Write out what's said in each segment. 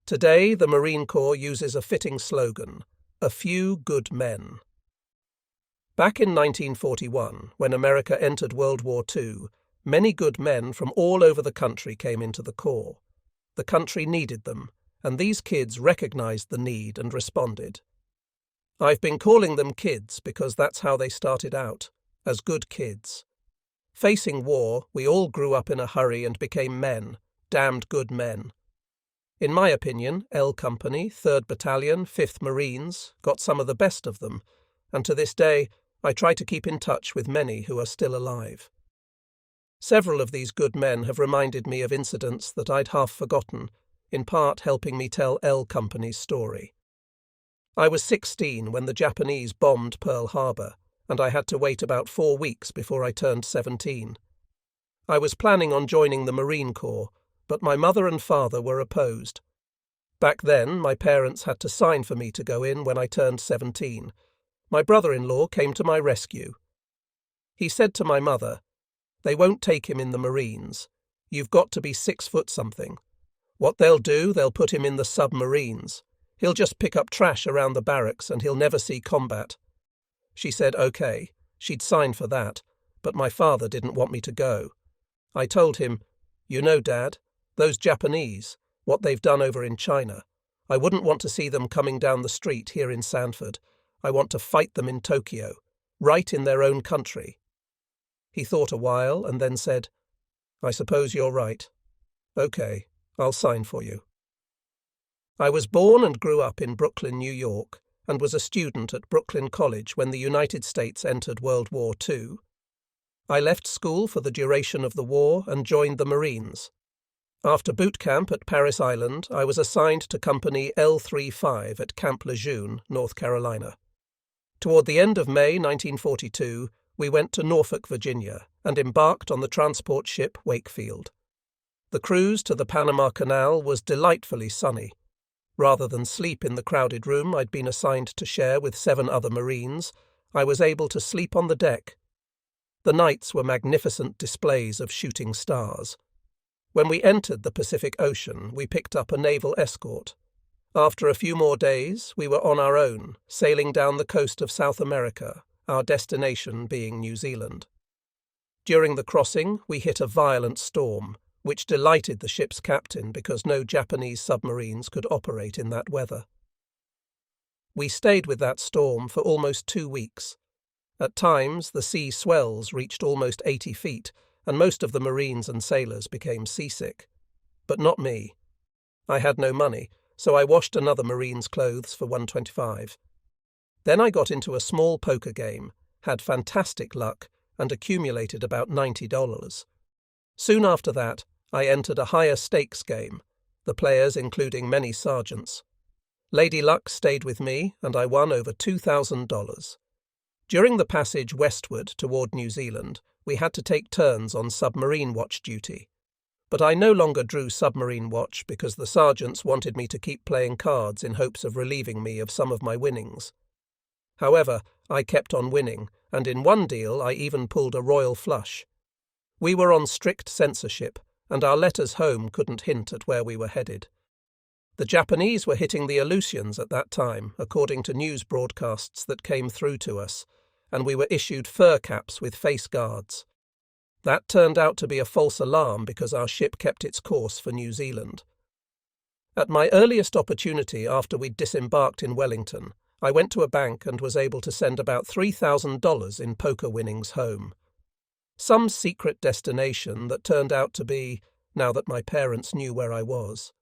Today, the Marine Corps uses a fitting slogan, "A few good men." Back in 1941, when America entered World War II, many good men from all over the country came into the Corps. The country needed them, and these kids recognized the need and responded. I've been calling them kids because that's how they started out, as good kids. Facing war, we all grew up in a hurry and became men, damned good men. In my opinion, L Company, 3rd Battalion, 5th Marines, got some of the best of them, and to this day, I try to keep in touch with many who are still alive. Several of these good men have reminded me of incidents that I'd half forgotten, in part helping me tell L Company's story. I was 16 when the Japanese bombed Pearl Harbor, and I had to wait about 4 weeks before I turned 17. I was planning on joining the Marine Corps, but my mother and father were opposed. Back then, my parents had to sign for me to go in when I turned 17. My brother-in-law came to my rescue. He said to my mother, "They won't take him in the Marines. You've got to be 6 foot something. What they'll do, they'll put him in the submarines. He'll just pick up trash around the barracks and he'll never see combat." She said okay, she'd sign for that, but my father didn't want me to go. I told him, "You know, Dad, those Japanese, what they've done over in China, I wouldn't want to see them coming down the street here in Sanford. I want to fight them in Tokyo, right in their own country." He thought a while and then said, "I suppose you're right. Okay, I'll sign for you." I was born and grew up in Brooklyn, New York, and was a student at Brooklyn College when the United States entered World War II. I left school for the duration of the war and joined the Marines. After boot camp at Parris Island, I was assigned to Company L35 at Camp Lejeune, North Carolina. Toward the end of May 1942, we went to Norfolk, Virginia, and embarked on the transport ship Wakefield. The cruise to the Panama Canal was delightfully sunny. Rather than sleep in the crowded room I'd been assigned to share with 7 other Marines, I was able to sleep on the deck. The nights were magnificent displays of shooting stars. When we entered the Pacific Ocean, we picked up a naval escort. After a few more days, we were on our own, sailing down the coast of South America, our destination being New Zealand. During the crossing, we hit a violent storm, which delighted the ship's captain because no Japanese submarines could operate in that weather. We stayed with that storm for almost 2 weeks. At times, the sea swells reached almost 80 feet, and most of the Marines and sailors became seasick. But not me. I had no money, so I washed another Marine's clothes for $1.25. Then I got into a small poker game, had fantastic luck, and accumulated about $90. Soon after that, I entered a higher stakes game, the players including many sergeants. Lady Luck stayed with me, and I won over $2,000. During the passage westward toward New Zealand, we had to take turns on submarine watch duty. But I no longer drew submarine watch because the sergeants wanted me to keep playing cards in hopes of relieving me of some of my winnings. However, I kept on winning, and in one deal I even pulled a royal flush. We were on strict censorship, and our letters home couldn't hint at where we were headed. The Japanese were hitting the Aleutians at that time, according to news broadcasts that came through to us, and we were issued fur caps with face guards. That turned out to be a false alarm because our ship kept its course for New Zealand. At my earliest opportunity after we'd disembarked in Wellington, I went to a bank and was able to send about $3,000 in poker winnings home. Some secret destination that turned out to be, now that my parents knew where I was.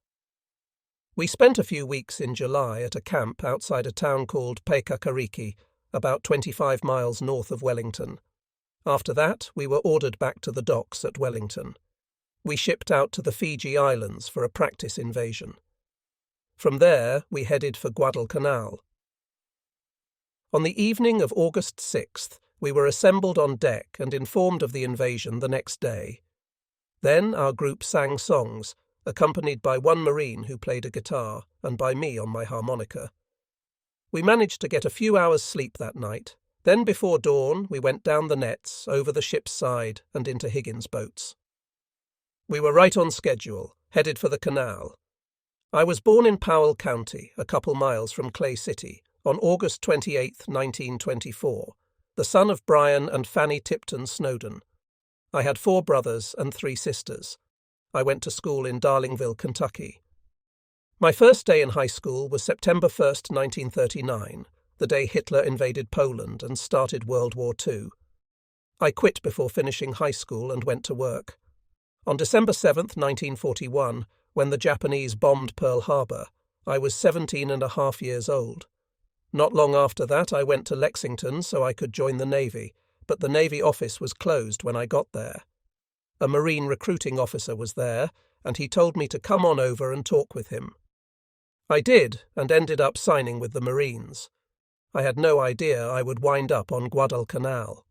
We spent a few weeks in July at a camp outside a town called Paikakariki, about 25 miles north of Wellington. After that, we were ordered back to the docks at Wellington. We shipped out to the Fiji Islands for a practice invasion. From there, we headed for Guadalcanal. On the evening of August 6th, we were assembled on deck and informed of the invasion the next day. Then our group sang songs, accompanied by one Marine who played a guitar and by me on my harmonica. We managed to get a few hours' sleep that night. Then before dawn, we went down the nets, over the ship's side and into Higgins' boats. We were right on schedule, headed for the canal. I was born in Powell County, a couple miles from Clay City, on August 28, 1924, the son of Brian and Fanny Tipton Snowden. I had 4 brothers and 3 sisters. I went to school in Darlingville, Kentucky. My first day in high school was September 1st, 1939, the day Hitler invaded Poland and started World War II. I quit before finishing high school and went to work. On December 7th, 1941, when the Japanese bombed Pearl Harbor, I was 17.5 years old. Not long after that, I went to Lexington so I could join the Navy, but the Navy office was closed when I got there. A Marine recruiting officer was there, and he told me to come on over and talk with him. I did, and ended up signing with the Marines. I had no idea I would wind up on Guadalcanal.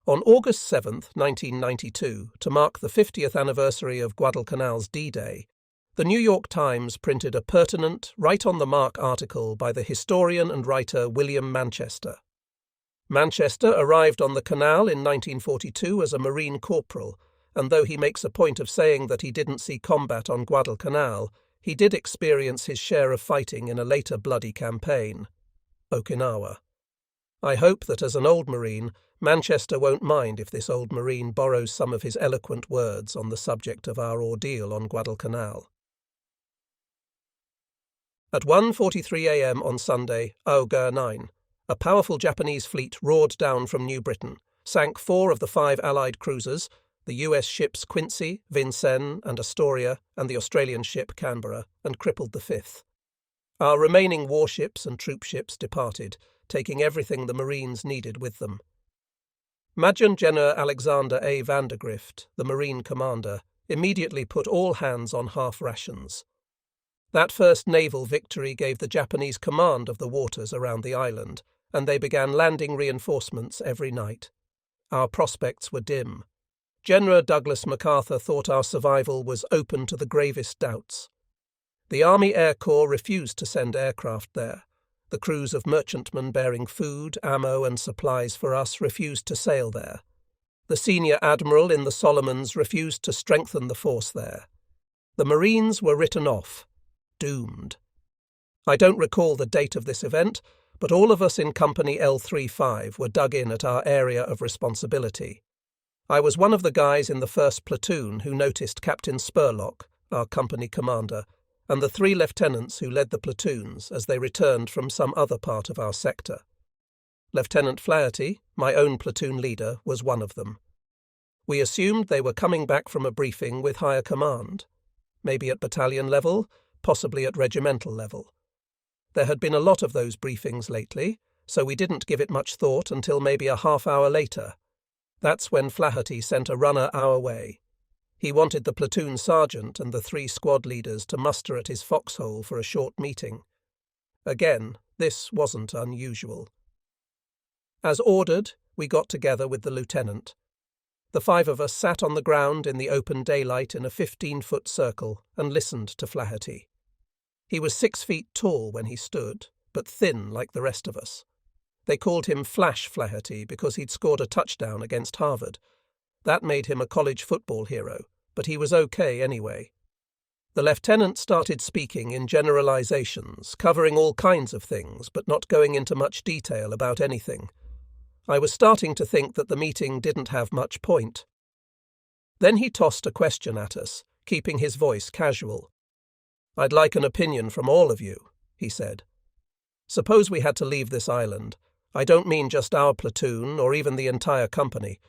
On August 7, 1992, to mark the 50th anniversary of Guadalcanal's D-Day, the New York Times printed a pertinent, right-on-the-mark article by the historian and writer William Manchester. Manchester arrived on the canal in 1942 as a Marine corporal, and though he makes a point of saying that he didn't see combat on Guadalcanal, he did experience his share of fighting in a later bloody campaign, Okinawa. I hope that as an old Marine, Manchester won't mind if this old Marine borrows some of his eloquent words on the subject of our ordeal on Guadalcanal. At 1:43 a.m. on Sunday, Augur 9, a powerful Japanese fleet roared down from New Britain, sank 4 of the 5 Allied cruisers, the US ships Quincy, Vincennes and Astoria, and the Australian ship Canberra, and crippled the 5th. Our remaining warships and troopships departed, taking everything the Marines needed with them. Major General Alexander A. Vandergrift, the Marine commander, immediately put all hands on half rations. That first naval victory gave the Japanese command of the waters around the island, and they began landing reinforcements every night. Our prospects were dim. General Douglas MacArthur thought our survival was open to the gravest doubts. The Army Air Corps refused to send aircraft there. The crews of merchantmen bearing food, ammo and supplies for us refused to sail there. The senior admiral in the Solomons refused to strengthen the force there. The Marines were written off. Doomed. I don't recall the date of this event, but all of us in Company L35 were dug in at our area of responsibility. I was one of the guys in the first platoon who noticed Captain Spurlock, our company commander, and the 3 lieutenants who led the platoons as they returned from some other part of our sector. Lieutenant Flaherty, my own platoon leader, was one of them. We assumed they were coming back from a briefing with higher command, maybe at battalion level, possibly at regimental level. There had been a lot of those briefings lately, so we didn't give it much thought until maybe a half hour later. That's when Flaherty sent a runner our way. He wanted the platoon sergeant and the 3 squad leaders to muster at his foxhole for a short meeting. Again, this wasn't unusual. As ordered, we got together with the lieutenant. The 5 of us sat on the ground in the open daylight in a 15-foot circle and listened to Flaherty. He was 6 feet tall when he stood, but thin like the rest of us. They called him Flash Flaherty because he'd scored a touchdown against Harvard. That made him a college football hero, but he was okay anyway. The lieutenant started speaking in generalizations, covering all kinds of things, but not going into much detail about anything. I was starting to think that the meeting didn't have much point. Then he tossed a question at us, keeping his voice casual. "I'd like an opinion from all of you," he said. "Suppose we had to leave this island. I don't mean just our platoon or even the entire company.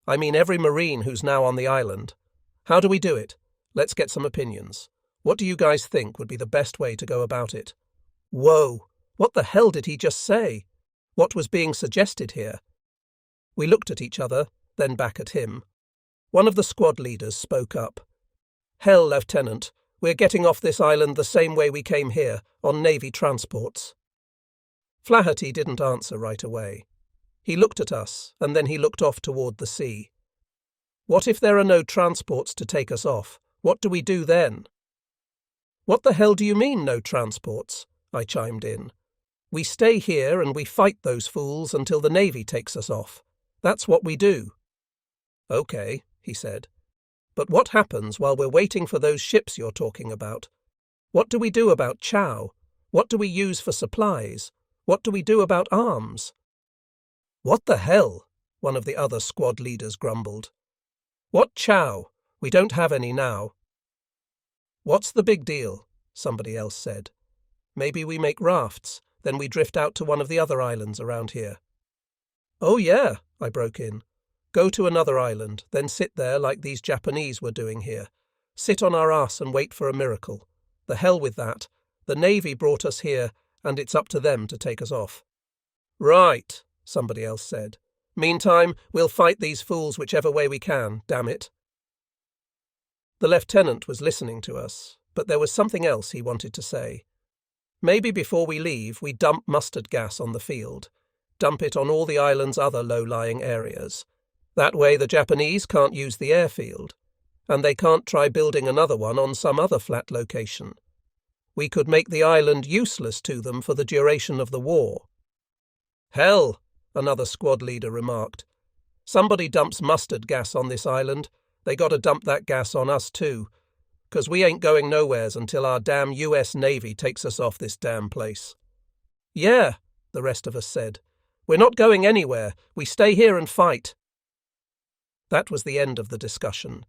I mean every Marine who's now on the island. How do we do it? Let's get some opinions. What do you guys think would be the best way to go about it?" Whoa! What the hell did he just say? What was being suggested here? We looked at each other, then back at him. One of the squad leaders spoke up. "Hell, Lieutenant, we're getting off this island the same way we came here, on Navy transports." Flaherty didn't answer right away. He looked at us, and then he looked off toward the sea. "What if there are no transports to take us off? What do we do then?" "What the hell do you mean, no transports?" I chimed in. "We stay here and we fight those fools until the Navy takes us off. That's what we do." "Okay," he said. "But what happens while we're waiting for those ships you're talking about? What do we do about chow? What do we use for supplies? What do we do about arms? What the hell? One of the other squad leaders grumbled. What chow? We don't have any now. What's the big deal? Somebody else said. Maybe we make rafts, then we drift out to one of the other islands around here. Oh yeah, I broke in. Go to another island, then sit there like these Japanese were doing here. Sit on our ass and wait for a miracle. The hell with that. The Navy brought us here, and it's up to them to take us off. Right, somebody else said. Meantime, we'll fight these fools whichever way we can, damn it. The lieutenant was listening to us, but there was something else he wanted to say. Maybe before we leave, we dump mustard gas on the field. Dump it on all the island's other low-lying areas. That way the Japanese can't use the airfield, and they can't try building another one on some other flat location. We could make the island useless to them for the duration of the war. Hell, another squad leader remarked. Somebody dumps mustard gas on this island. They got to dump that gas on us too, 'cause we ain't going nowheres until our damn US Navy takes us off this damn place. Yeah, the rest of us said. We're not going anywhere. We stay here and fight. That was the end of the discussion.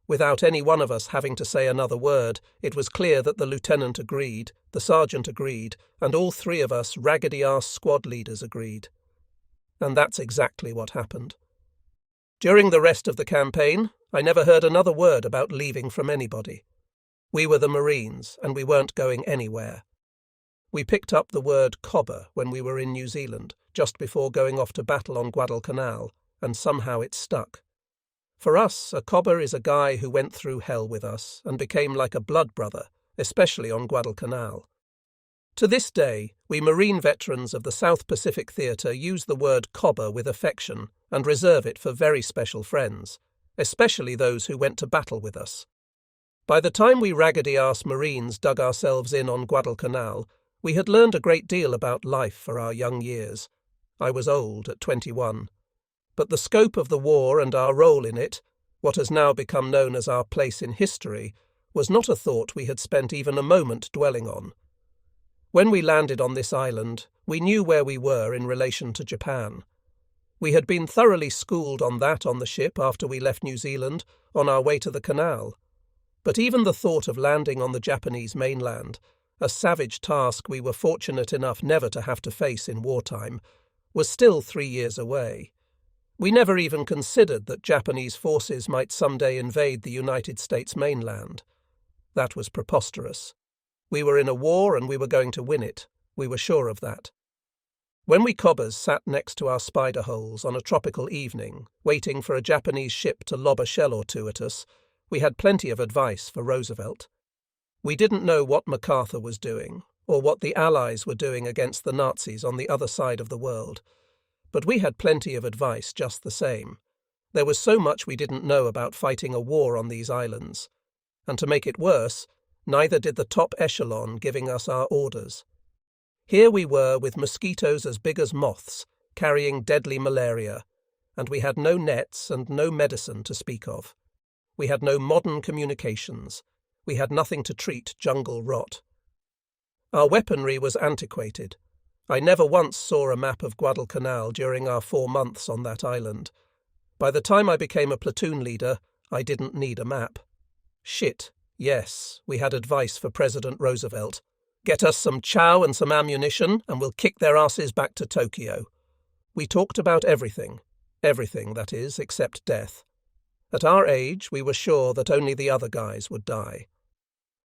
Without any one of us having to say another word, it was clear that the lieutenant agreed, the sergeant agreed, and all three of us raggedy-ass squad leaders agreed. And that's exactly what happened. During the rest of the campaign, I never heard another word about leaving from anybody. We were the Marines, and we weren't going anywhere. We picked up the word cobber when we were in New Zealand, just before going off to battle on Guadalcanal, and somehow it stuck. For us, a cobber is a guy who went through hell with us and became like a blood brother, especially on Guadalcanal. To this day, we Marine veterans of the South Pacific Theatre use the word cobber with affection and reserve it for very special friends, especially those who went to battle with us. By the time we raggedy-ass Marines dug ourselves in on Guadalcanal, we had learned a great deal about life for our young years. I was old at 21. But the scope of the war and our role in it, what has now become known as our place in history, was not a thought we had spent even a moment dwelling on. When we landed on this island, we knew where we were in relation to Japan. We had been thoroughly schooled on that on the ship after we left New Zealand, on our way to the canal. But even the thought of landing on the Japanese mainland, a savage task we were fortunate enough never to have to face in wartime, was still 3 years away. We never even considered that Japanese forces might someday invade the United States mainland. That was preposterous. We were in a war and we were going to win it. We were sure of that. When we cobbers sat next to our spider holes on a tropical evening, waiting for a Japanese ship to lob a shell or two at us, we had plenty of advice for Roosevelt. We didn't know what MacArthur was doing, or what the Allies were doing against the Nazis on the other side of the world. But we had plenty of advice just the same. There was so much we didn't know about fighting a war on these islands. And to make it worse, neither did the top echelon giving us our orders. Here we were with mosquitoes as big as moths, carrying deadly malaria, and we had no nets and no medicine to speak of. We had no modern communications. We had nothing to treat jungle rot. Our weaponry was antiquated. I never once saw a map of Guadalcanal during our 4 months on that island. By the time I became a platoon leader, I didn't need a map. Shit, yes, we had advice for President Roosevelt. Get us some chow and some ammunition, and we'll kick their asses back to Tokyo. We talked about everything, that is, except death. At our age, we were sure that only the other guys would die.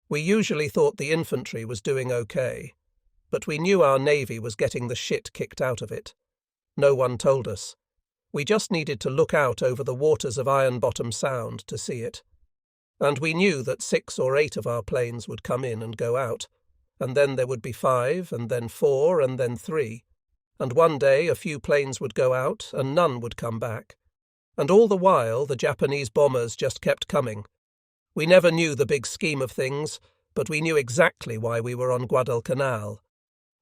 We usually thought the infantry was doing okay, but we knew our Navy was getting the shit kicked out of it. No one told us. We just needed to look out over the waters of Iron Bottom Sound to see it. And we knew that 6 or 8 of our planes would come in and go out, and then there would be 5, and then 4, and then 3. And one day a few planes would go out, and none would come back. And all the while the Japanese bombers just kept coming. We never knew the big scheme of things, but we knew exactly why we were on Guadalcanal.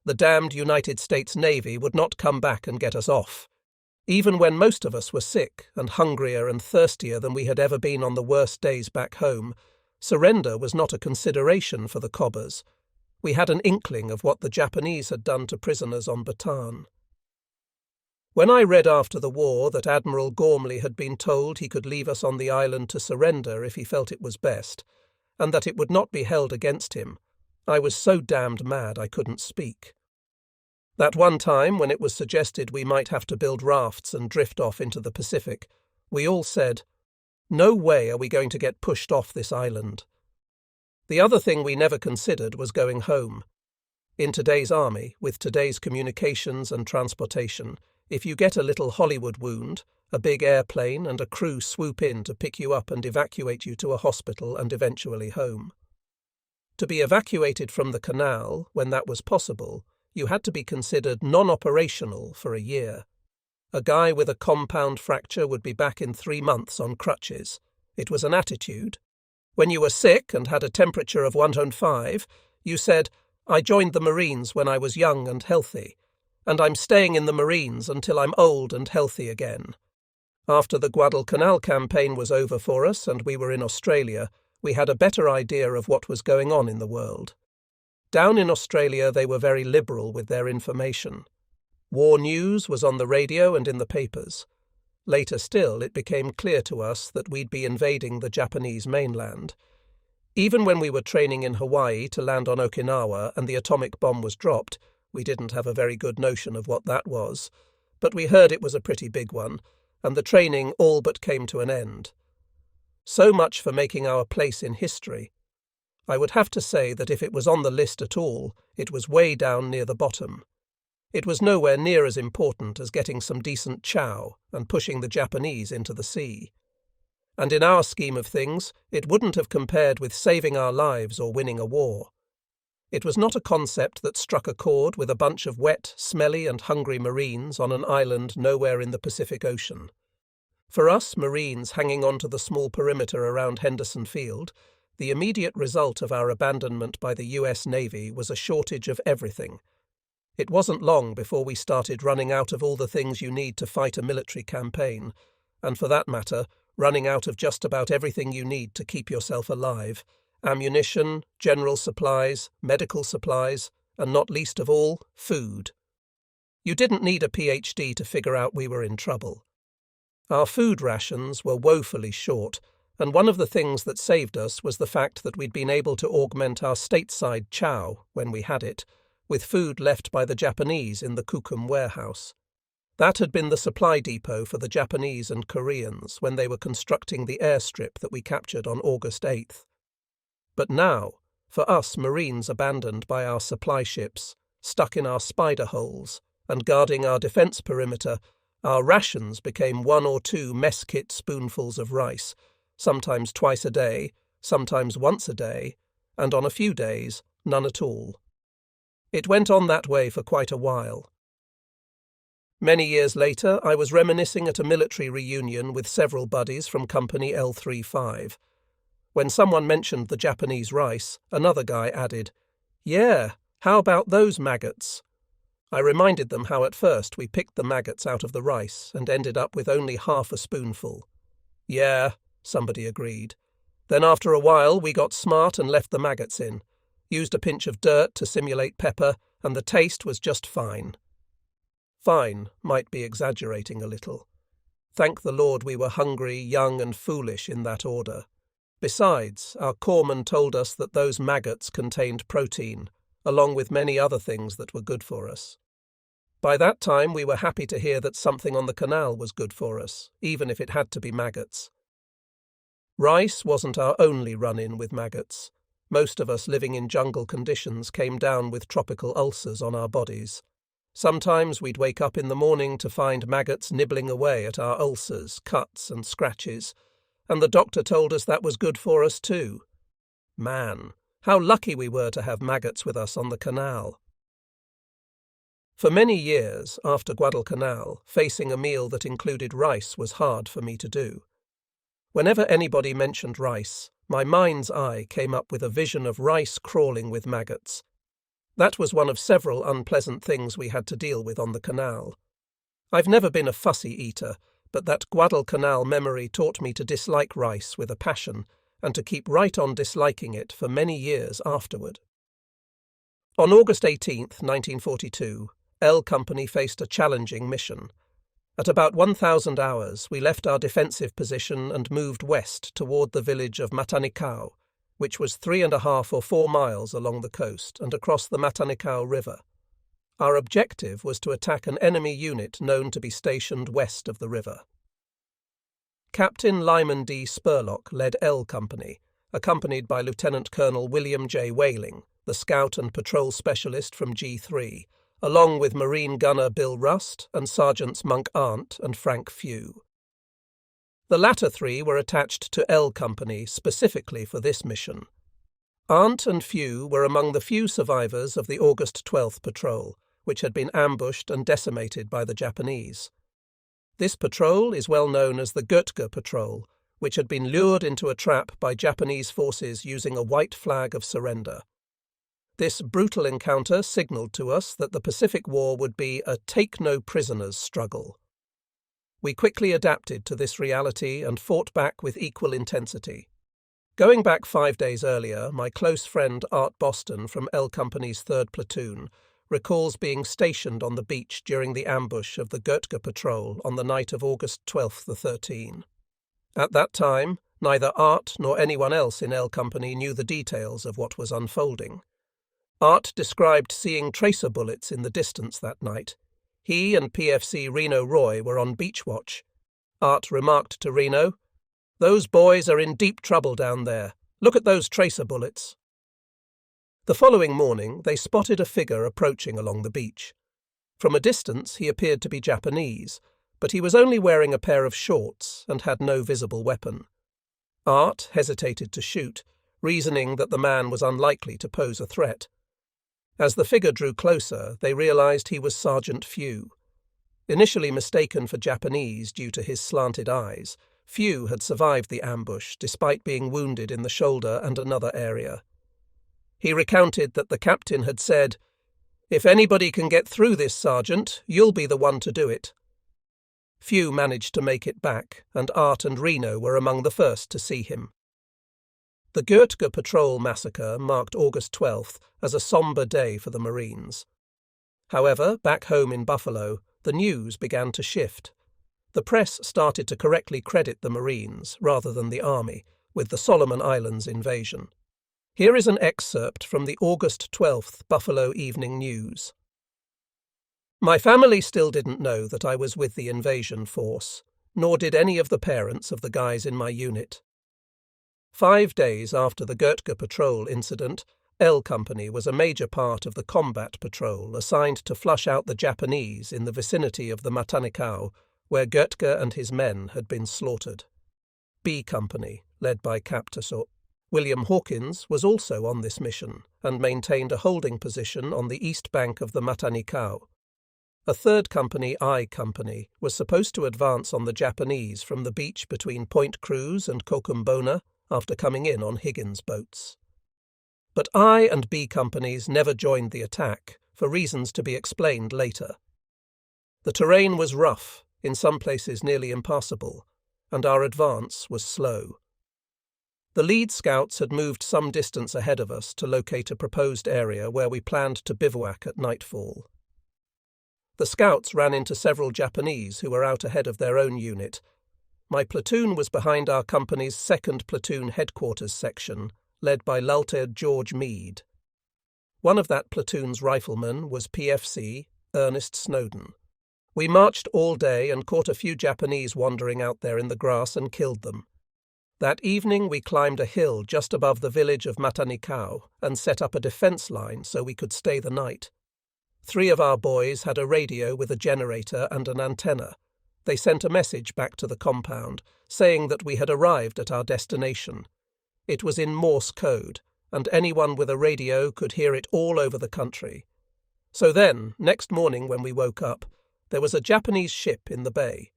The damned United States Navy would not come back and get us off. Even when most of us were sick and hungrier and thirstier than we had ever been on the worst days back home, surrender was not a consideration for the cobbers. We had an inkling of what the Japanese had done to prisoners on Bataan. When I read after the war that Admiral Gormley had been told he could leave us on the island to surrender if he felt it was best, and that it would not be held against him, I was so damned mad I couldn't speak. That one time when it was suggested we might have to build rafts and drift off into the Pacific, we all said, "No way are we going to get pushed off this island." The other thing we never considered was going home. In today's army, with today's communications and transportation, if you get a little Hollywood wound, a big airplane and a crew swoop in to pick you up and evacuate you to a hospital and eventually home. To be evacuated from the canal, when that was possible, you had to be considered non-operational for a year. A guy with a compound fracture would be back in 3 months on crutches. It was an attitude. When you were sick and had a temperature of 105, you said, "I joined the Marines when I was young and healthy, and I'm staying in the Marines until I'm old and healthy again." After the Guadalcanal campaign was over for us and we were in Australia, we had a better idea of what was going on in the world. Down in Australia they were very liberal with their information. War news was on the radio and in the papers. Later still, it became clear to us that we'd be invading the Japanese mainland. Even when we were training in Hawaii to land on Okinawa and the atomic bomb was dropped, we didn't have a very good notion of what that was, but we heard it was a pretty big one, and the training all but came to an end. So much for making our place in history. I would have to say that if it was on the list at all, it was way down near the bottom. It was nowhere near as important as getting some decent chow and pushing the Japanese into the sea. And in our scheme of things, it wouldn't have compared with saving our lives or winning a war. It was not a concept that struck a chord with a bunch of wet, smelly and hungry Marines on an island nowhere in the Pacific Ocean. For us Marines hanging on to the small perimeter around Henderson Field, the immediate result of our abandonment by the US Navy was a shortage of everything. It wasn't long before we started running out of all the things you need to fight a military campaign, and for that matter, running out of just about everything you need to keep yourself alive: ammunition, general supplies, medical supplies, and not least of all, food. You didn't need a PhD to figure out we were in trouble. Our food rations were woefully short, and one of the things that saved us was the fact that we'd been able to augment our stateside chow, when we had it, with food left by the Japanese in the Kukum warehouse. That had been the supply depot for the Japanese and Koreans when they were constructing the airstrip that we captured on August 8th. But now, for us Marines abandoned by our supply ships, stuck in our spider holes, and guarding our defence perimeter, our rations became 1 or 2 mess kit spoonfuls of rice, sometimes twice a day, sometimes once a day, and on a few days, none at all. It went on that way for quite a while. Many years later, I was reminiscing at a military reunion with several buddies from Company L35. When someone mentioned the Japanese rice, another guy added, "Yeah, how about those maggots?" I reminded them how at first we picked the maggots out of the rice and ended up with only half a spoonful. "Yeah," somebody agreed. "Then after a while we got smart and left the maggots in. Used a pinch of dirt to simulate pepper, and the taste was just fine." Fine might be exaggerating a little. Thank the Lord we were hungry, young and foolish in that order. Besides, our corpsman told us that those maggots contained protein, along with many other things that were good for us. By that time we were happy to hear that something on the canal was good for us, even if it had to be maggots. Rice wasn't our only run-in with maggots. Most of us living in jungle conditions came down with tropical ulcers on our bodies. Sometimes we'd wake up in the morning to find maggots nibbling away at our ulcers, cuts and scratches, and the doctor told us that was good for us too. Man, how lucky we were to have maggots with us on the canal. For many years after Guadalcanal, facing a meal that included rice was hard for me to do. Whenever anybody mentioned rice, my mind's eye came up with a vision of rice crawling with maggots. That was one of several unpleasant things we had to deal with on the canal. I've never been a fussy eater, but that Guadalcanal memory taught me to dislike rice with a passion, and to keep right on disliking it for many years afterward. On August 18, 1942, L Company faced a challenging mission. At about 1,000 hours, we left our defensive position and moved west toward the village of Matanikau, which was 3.5 or 4 miles along the coast and across the Matanikau River. Our objective was to attack an enemy unit known to be stationed west of the river. Captain Lyman D. Spurlock led L Company, accompanied by Lieutenant Colonel William J. Whaling, the scout and patrol specialist from G3, along with Marine Gunner Bill Rust and Sergeants Monk Arent and Frank Few. The latter three were attached to L Company specifically for this mission. Arent and Few were among the few survivors of the August 12th patrol, which had been ambushed and decimated by the Japanese. This patrol is well known as the Guadalcanal Patrol, which had been lured into a trap by Japanese forces using a white flag of surrender. This brutal encounter signalled to us that the Pacific War would be a take-no-prisoners struggle. We quickly adapted to this reality and fought back with equal intensity. Going back 5 days earlier, my close friend Art Boston from L Company's 3rd Platoon recalls being stationed on the beach during the ambush of the Guadalcanal Patrol on the night of August 12-13. At that time, neither Art nor anyone else in L Company knew the details of what was unfolding. Art described seeing tracer bullets in the distance that night. He and PFC Reno Roy were on beach watch. Art remarked to Reno, "Those boys are in deep trouble down there. Look at those tracer bullets." The following morning, they spotted a figure approaching along the beach. From a distance, he appeared to be Japanese, but he was only wearing a pair of shorts and had no visible weapon. Art hesitated to shoot, reasoning that the man was unlikely to pose a threat. As the figure drew closer, they realized he was Sergeant Few. Initially mistaken for Japanese due to his slanted eyes, Few had survived the ambush despite being wounded in the shoulder and another area. He recounted that the captain had said, "If anybody can get through this, Sergeant, you'll be the one to do it." Few managed to make it back, and Art and Reno were among the first to see him. The Guadalcanal Patrol massacre marked August 12th as a sombre day for the Marines. However, back home in Buffalo, the news began to shift. The press started to correctly credit the Marines, rather than the Army, with the Solomon Islands invasion. Here is an excerpt from the August 12th Buffalo Evening News. "My family still didn't know that I was with the invasion force, nor did any of the parents of the guys in my unit. 5 days after the Guadalcanal Patrol incident, L Company was a major part of the combat patrol assigned to flush out the Japanese in the vicinity of the Matanikau, where Guadalcanal and his men had been slaughtered. B Company, led by Captain William Hawkins, was also on this mission and maintained a holding position on the east bank of the Matanikau. A 3rd Company, I Company, was supposed to advance on the Japanese from the beach between Point Cruz and Kokumbona after coming in on Higgins boats. But I and B Companies never joined the attack, for reasons to be explained later. The terrain was rough, in some places nearly impassable, and our advance was slow. The lead scouts had moved some distance ahead of us to locate a proposed area where we planned to bivouac at nightfall. The scouts ran into several Japanese who were out ahead of their own unit. My platoon was behind our company's 2nd Platoon headquarters section, led by Lieutenant George Meade. One of that platoon's riflemen was PFC Ernest Snowden. We marched all day and caught a few Japanese wandering out there in the grass and killed them. That evening we climbed a hill just above the village of Matanikau and set up a defense line so we could stay the night. 3 of our boys had a radio with a generator and an antenna. They sent a message back to the compound, saying that we had arrived at our destination. It was in Morse code, and anyone with a radio could hear it all over the country. So then, next morning when we woke up, there was a Japanese ship in the bay.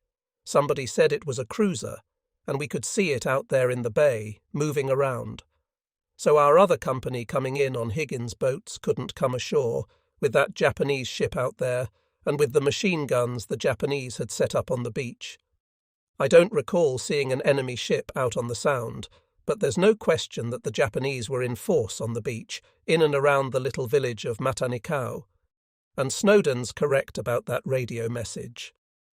Somebody said it was a cruiser, and we could see it out there in the bay, moving around. So our other company coming in on Higgins boats couldn't come ashore, with that Japanese ship out there, and with the machine guns the Japanese had set up on the beach. I don't recall seeing an enemy ship out on the Sound, but there's no question that the Japanese were in force on the beach, in and around the little village of Matanikau. And Snowden's correct about that radio message.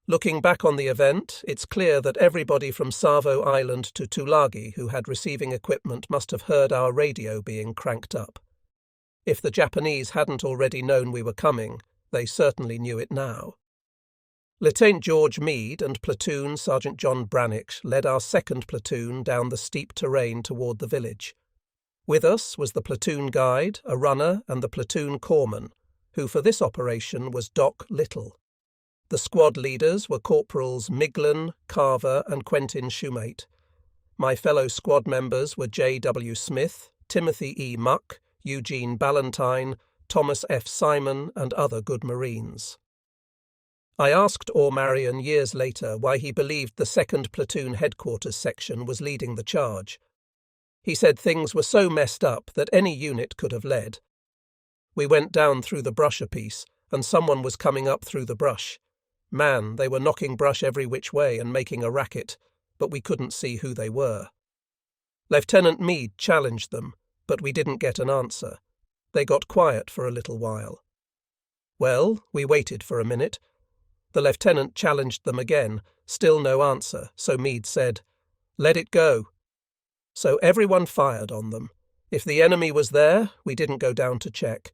Looking back on the event, it's clear that everybody from Savo Island to Tulagi who had receiving equipment must have heard our radio being cranked up. If the Japanese hadn't already known we were coming, they certainly knew it now. Lieutenant George Meade and Platoon Sergeant John Brannick led our second platoon down the steep terrain toward the village. With us was the platoon guide, a runner, and the platoon corpsman, who for this operation was Doc Little. The squad leaders were Corporals Miglin, Carver, and Quentin Shumate. My fellow squad members were J.W. Smith, Timothy E. Muck, Eugene Ballantyne, Thomas F. Simon, and other good Marines. I asked Orr Marion years later why he believed the 2nd Platoon Headquarters section was leading the charge. He said things were so messed up that any unit could have led. We went down through the brush a piece, and someone was coming up through the brush. Man, they were knocking brush every which way and making a racket, but we couldn't see who they were. Lieutenant Meade challenged them, but we didn't get an answer. They got quiet for a little while. Well, we waited for a minute. The lieutenant challenged them again, still no answer, so Meade said, "Let it go." So everyone fired on them. If the enemy was there, we didn't go down to check.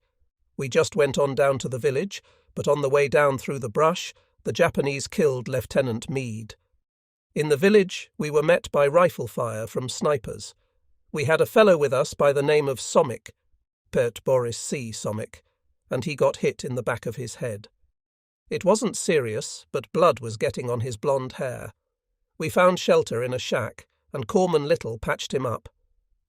We just went on down to the village, but on the way down through the brush, the Japanese killed Lieutenant Meade. In the village, we were met by rifle fire from snipers. We had a fellow with us by the name of Somik, Pert Boris C. Somik, and he got hit in the back of his head. It wasn't serious, but blood was getting on his blonde hair. We found shelter in a shack, and Corpsman Little patched him up.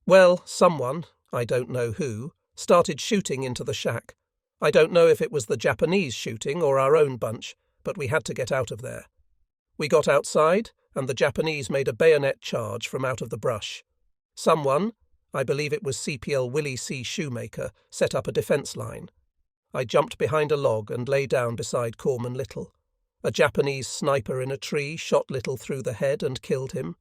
Well, someone, I don't know who, started shooting into the shack. I don't know if it was the Japanese shooting or our own bunch, but we had to get out of there. We got outside, and the Japanese made a bayonet charge from out of the brush. Someone, I believe it was CPL Willie C. Shoemaker, set up a defence line. I jumped behind a log and lay down beside Corpsman Little. A Japanese sniper in a tree shot Little through the head and killed him.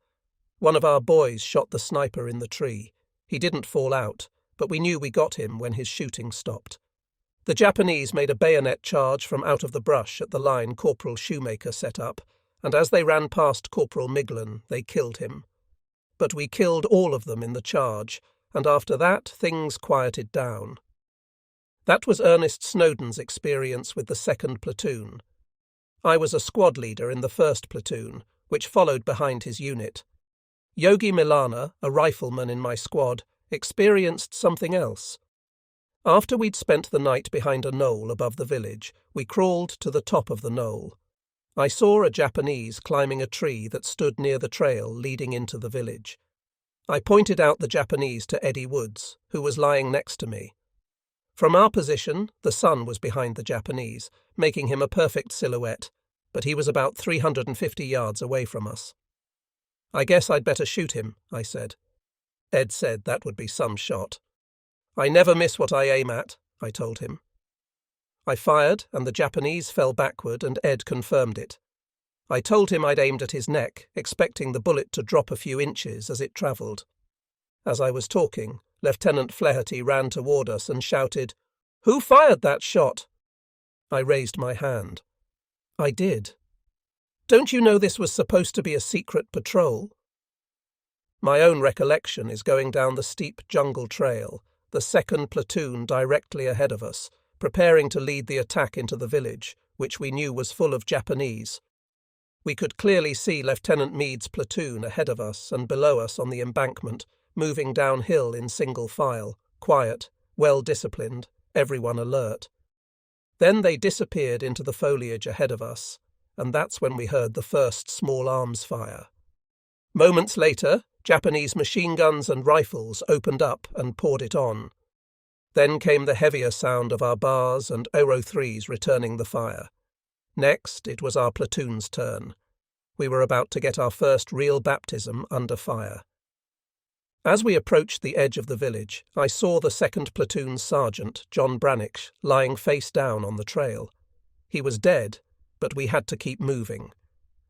One of our boys shot the sniper in the tree. He didn't fall out, but we knew we got him when his shooting stopped. The Japanese made a bayonet charge from out of the brush at the line Corporal Shoemaker set up, and as they ran past Corporal Miglin, they killed him. But we killed all of them in the charge, and after that things quieted down. That was Ernest Snowden's experience with the 2nd Platoon. I was a squad leader in the 1st Platoon, which followed behind his unit. Yogi Milana, a rifleman in my squad, experienced something else. After we'd spent the night behind a knoll above the village, we crawled to the top of the knoll. I saw a Japanese climbing a tree that stood near the trail leading into the village. I pointed out the Japanese to Eddie Woods, who was lying next to me. From our position, the sun was behind the Japanese, making him a perfect silhouette, but he was about 350 yards away from us. "I guess I'd better shoot him," I said. Ed said that would be some shot. "I never miss what I aim at," I told him. I fired, and the Japanese fell backward, and Ed confirmed it. I told him I'd aimed at his neck, expecting the bullet to drop a few inches as it travelled. As I was talking, Lieutenant Flaherty ran toward us and shouted, "Who fired that shot?" I raised my hand. "I did." "Don't you know this was supposed to be a secret patrol?" My own recollection is going down the steep jungle trail, the 2nd Platoon directly ahead of us, preparing to lead the attack into the village, which we knew was full of Japanese. We could clearly see Lieutenant Meade's platoon ahead of us and below us on the embankment, moving downhill in single file, quiet, well-disciplined, everyone alert. Then they disappeared into the foliage ahead of us, and that's when we heard the first small arms fire. Moments later, Japanese machine guns and rifles opened up and poured it on. Then came the heavier sound of our bars and Oro 3s returning the fire. Next, it was our platoon's turn. We were about to get our first real baptism under fire. As we approached the edge of the village, I saw the 2nd Platoon Sergeant, John Brannick, lying face down on the trail. He was dead, but we had to keep moving.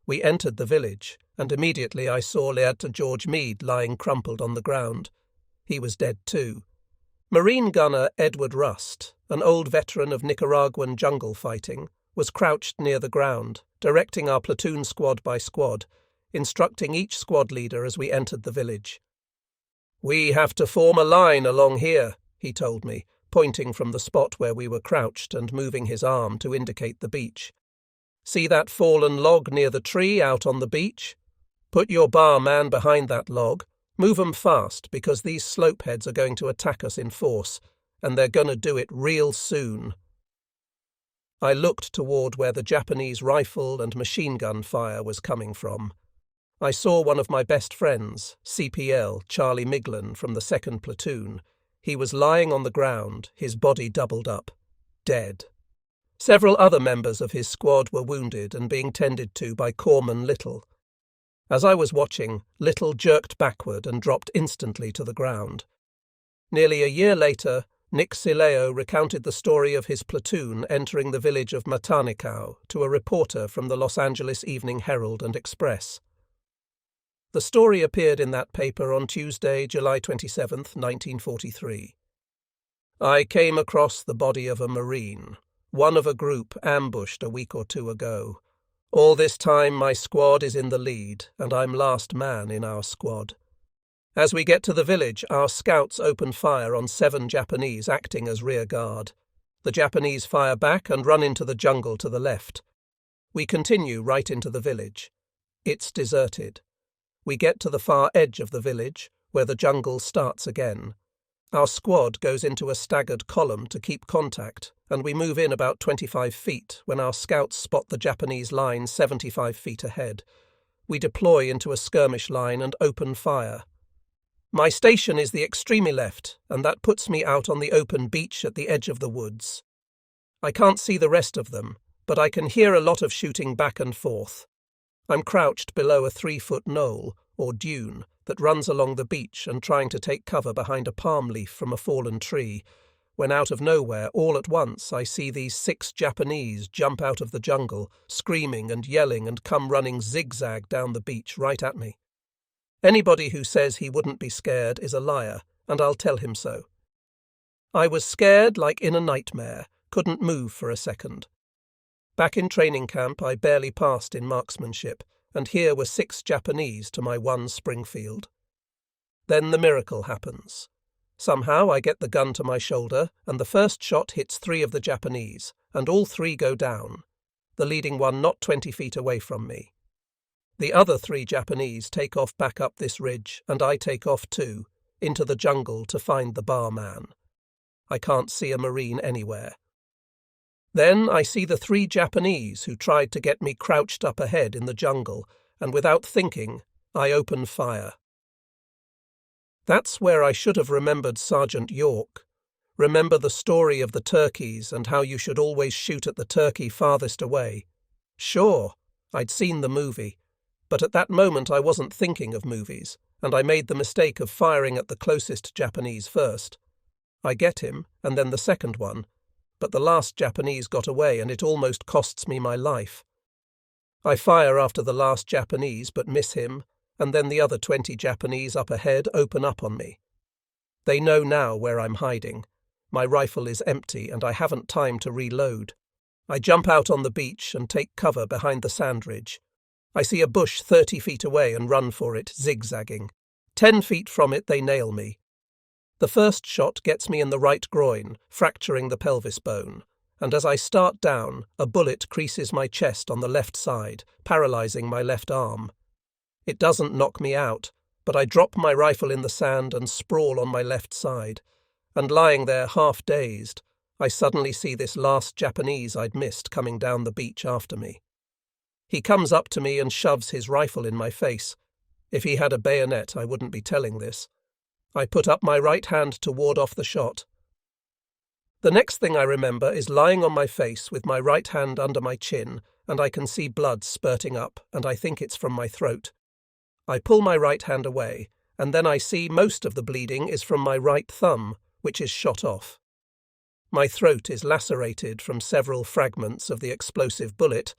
We entered the village, and immediately I saw Lieutenant George Meade lying crumpled on the ground. He was dead too. Marine gunner Edward Rust, an old veteran of Nicaraguan jungle fighting, was crouched near the ground, directing our platoon squad by squad, instructing each squad leader as we entered the village. "We have to form a line along here," he told me, pointing from the spot where we were crouched and moving his arm to indicate the beach. "See that fallen log near the tree out on the beach? Put your bar man behind that log. Move 'em fast, because these slopeheads are going to attack us in force, and they're going to do it real soon." I looked toward where the Japanese rifle and machine gun fire was coming from. I saw one of my best friends, CPL Charlie Miglin from the Second Platoon. He was lying on the ground, his body doubled up, dead. Several other members of his squad were wounded and being tended to by Corpsman Little. As I was watching, Little jerked backward and dropped instantly to the ground. Nearly a year later, Nick Sileo recounted the story of his platoon entering the village of Matanikau to a reporter from the Los Angeles Evening Herald and Express. The story appeared in that paper on Tuesday, July 27, 1943. "I came across the body of a Marine, one of a group ambushed a week or two ago. All this time my squad is in the lead, and I'm last man in our squad. As we get to the village, our scouts open fire on 7 Japanese acting as rear guard. The Japanese fire back and run into the jungle to the left. We continue right into the village. It's deserted. We get to the far edge of the village, where the jungle starts again. Our squad goes into a staggered column to keep contact, and we move in about 25 feet when our scouts spot the Japanese line 75 feet ahead. We deploy into a skirmish line and open fire. My station is the extreme left, and that puts me out on the open beach at the edge of the woods. I can't see the rest of them, but I can hear a lot of shooting back and forth. I'm crouched below a 3-foot knoll, or dune, that runs along the beach and trying to take cover behind a palm leaf from a fallen tree, when out of nowhere, all at once, I see these 6 Japanese jump out of the jungle, screaming and yelling, and come running zigzag down the beach right at me. Anybody who says he wouldn't be scared is a liar, and I'll tell him so. I was scared like in a nightmare, couldn't move for a second. Back in training camp, I barely passed in marksmanship, and here were 6 Japanese to my 1 Springfield. Then the miracle happens. Somehow I get the gun to my shoulder, and the first shot hits 3 of the Japanese, and all 3 go down, the leading one not 20 feet away from me. The other 3 Japanese take off back up this ridge, and I take off too, into the jungle to find the barman. I can't see a Marine anywhere. Then I see the 3 Japanese who tried to get me crouched up ahead in the jungle, and without thinking, I open fire. That's where I should have remembered Sergeant York. Remember the story of the turkeys and how you should always shoot at the turkey farthest away. Sure, I'd seen the movie, but at that moment I wasn't thinking of movies, and I made the mistake of firing at the closest Japanese first. I get him, and then the second one, but the last Japanese got away and it almost costs me my life. I fire after the last Japanese but miss him, and then the other 20 Japanese up ahead open up on me. They know now where I'm hiding. My rifle is empty and I haven't time to reload. I jump out on the beach and take cover behind the sand ridge. I see a bush 30 feet away and run for it, zigzagging. 10 feet from it they nail me. The first shot gets me in the right groin, fracturing the pelvis bone, and as I start down, a bullet creases my chest on the left side, paralyzing my left arm. It doesn't knock me out, but I drop my rifle in the sand and sprawl on my left side, and lying there half-dazed, I suddenly see this last Japanese I'd missed coming down the beach after me. He comes up to me and shoves his rifle in my face. If he had a bayonet, I wouldn't be telling this. I put up my right hand to ward off the shot. The next thing I remember is lying on my face with my right hand under my chin, and I can see blood spurting up, and I think it's from my throat. I pull my right hand away, and then I see most of the bleeding is from my right thumb, which is shot off. My throat is lacerated from several fragments of the explosive bullet,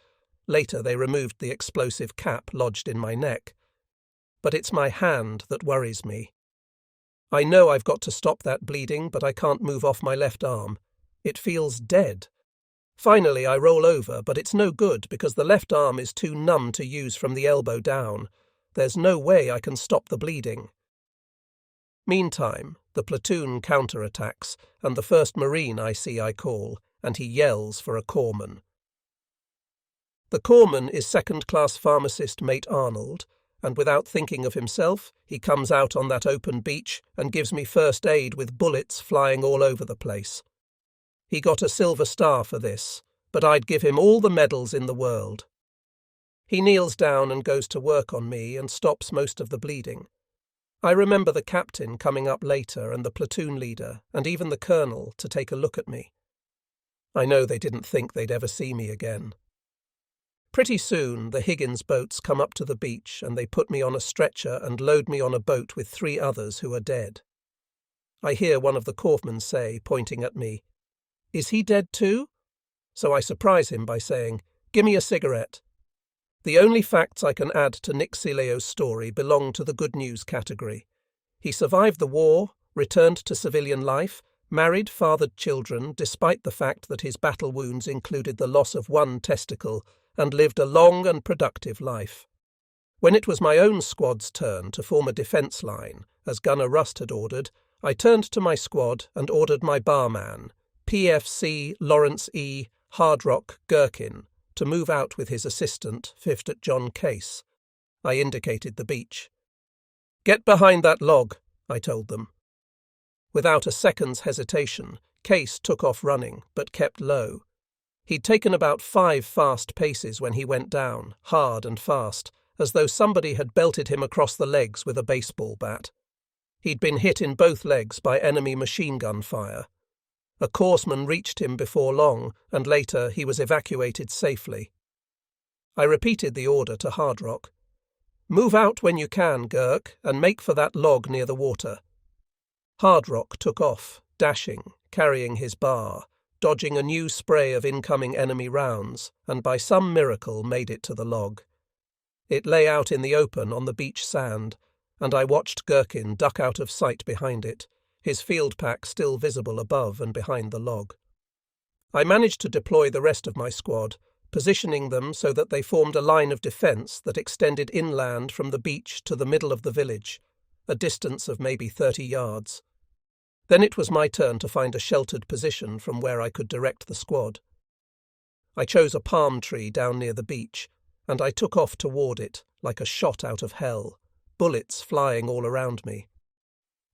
Later they removed the explosive cap lodged in my neck. But it's my hand that worries me. I know I've got to stop that bleeding, but I can't move off my left arm. It feels dead. Finally, I roll over, but it's no good because the left arm is too numb to use from the elbow down. There's no way I can stop the bleeding. Meantime, the platoon counterattacks, and the first Marine I see I call, and he yells for a corpsman. The corpsman is second-class pharmacist Mate Arnold, and without thinking of himself, he comes out on that open beach and gives me first aid with bullets flying all over the place. He got a Silver Star for this, but I'd give him all the medals in the world. He kneels down and goes to work on me and stops most of the bleeding. I remember the captain coming up later and the platoon leader and even the colonel to take a look at me. I know they didn't think they'd ever see me again. Pretty soon the Higgins boats come up to the beach and they put me on a stretcher and load me on a boat with 3 others who are dead. I hear one of the corpsmen say, pointing at me, "Is he dead too?" So I surprise him by saying, "Give me a cigarette." The only facts I can add to Nick Cileo's story belong to the good news category. He survived the war, returned to civilian life, married, fathered children despite the fact that his battle wounds included the loss of 1 testicle, and lived a long and productive life. When it was my own squad's turn to form a defence line, as Gunner Rust had ordered, I turned to my squad and ordered my barman, PFC Lawrence E. Hardrock Gherkin, to move out with his assistant, 5th John Case. I indicated the beach. "Get behind that log," I told them. Without a second's hesitation, Case took off running, but kept low. He'd taken about 5 fast paces when he went down, hard and fast, as though somebody had belted him across the legs with a baseball bat. He'd been hit in both legs by enemy machine gun fire. A corpsman reached him before long, and later he was evacuated safely. I repeated the order to Hardrock. "Move out when you can, Gurk, and make for that log near the water." Hardrock took off, dashing, carrying his bar, dodging a new spray of incoming enemy rounds, and by some miracle made it to the log. It lay out in the open on the beach sand, and I watched Gherkin duck out of sight behind it, his field pack still visible above and behind the log. I managed to deploy the rest of my squad, positioning them so that they formed a line of defence that extended inland from the beach to the middle of the village, a distance of maybe 30 yards. Then it was my turn to find a sheltered position from where I could direct the squad. I chose a palm tree down near the beach, and I took off toward it, like a shot out of hell, bullets flying all around me.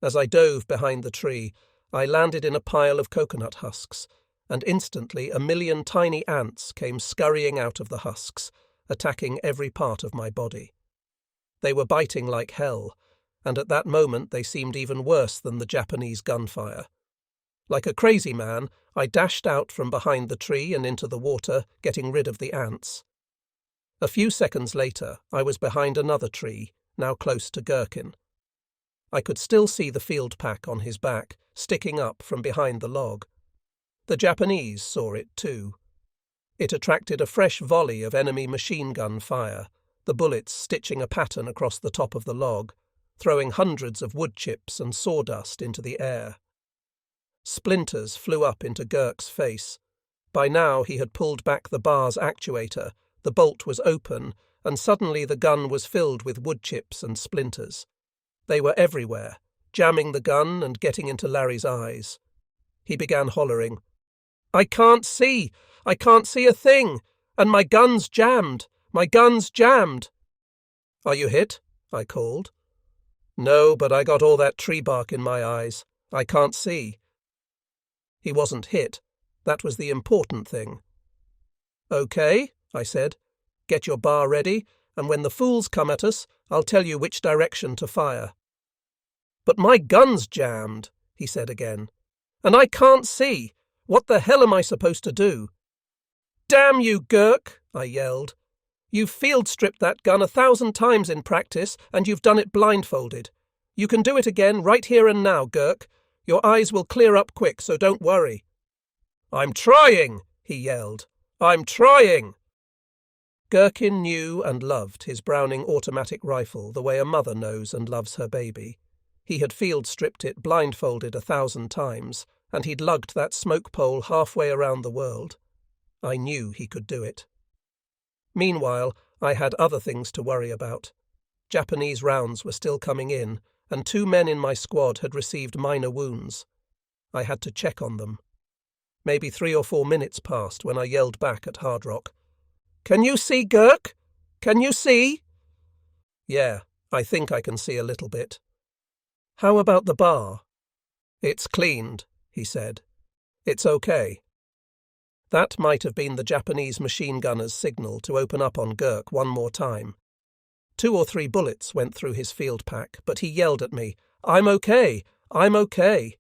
As I dove behind the tree, I landed in a pile of coconut husks, and instantly a million tiny ants came scurrying out of the husks, attacking every part of my body. They were biting like hell, and at that moment they seemed even worse than the Japanese gunfire. Like a crazy man, I dashed out from behind the tree and into the water, getting rid of the ants. A few seconds later, I was behind another tree, now close to Gherkin. I could still see the field pack on his back, sticking up from behind the log. The Japanese saw it too. It attracted a fresh volley of enemy machine gun fire, the bullets stitching a pattern across the top of the log, throwing hundreds of wood chips and sawdust into the air. Splinters flew up into Gurk's face. By now he had pulled back the bar's actuator, the bolt was open, and suddenly the gun was filled with wood chips and splinters. They were everywhere, jamming the gun and getting into Larry's eyes. He began hollering, "I can't see! I can't see a thing! And my gun's jammed! My gun's jammed!" "Are you hit?" I called. "No, but I got all that tree bark in my eyes. I can't see." He wasn't hit. That was the important thing. "Okay," I said. "Get your bar ready, and when the fools come at us, I'll tell you which direction to fire." "But my gun's jammed," he said again. "And I can't see. What the hell am I supposed to do?" "Damn you, Gurk," I yelled. "You've field-stripped that gun 1,000 times in practice, and you've done it blindfolded. You can do it again right here and now, Gurk. Your eyes will clear up quick, so don't worry." "I'm trying," he yelled. "I'm trying." Gherkin knew and loved his Browning automatic rifle the way a mother knows and loves her baby. He had field-stripped it blindfolded 1,000 times, and he'd lugged that smoke pole halfway around the world. I knew he could do it. Meanwhile, I had other things to worry about. Japanese rounds were still coming in, and 2 men in my squad had received minor wounds. I had to check on them. Maybe 3 or 4 minutes passed when I yelled back at Hardrock. "Can you see, Gurk? Can you see?" "Yeah, I think I can see a little bit." "How about the bar?" "It's cleaned," he said. "It's okay." That might have been the Japanese machine gunner's signal to open up on Gurk one more time. 2 or 3 bullets went through his field pack, but he yelled at me, "I'm okay! I'm okay!"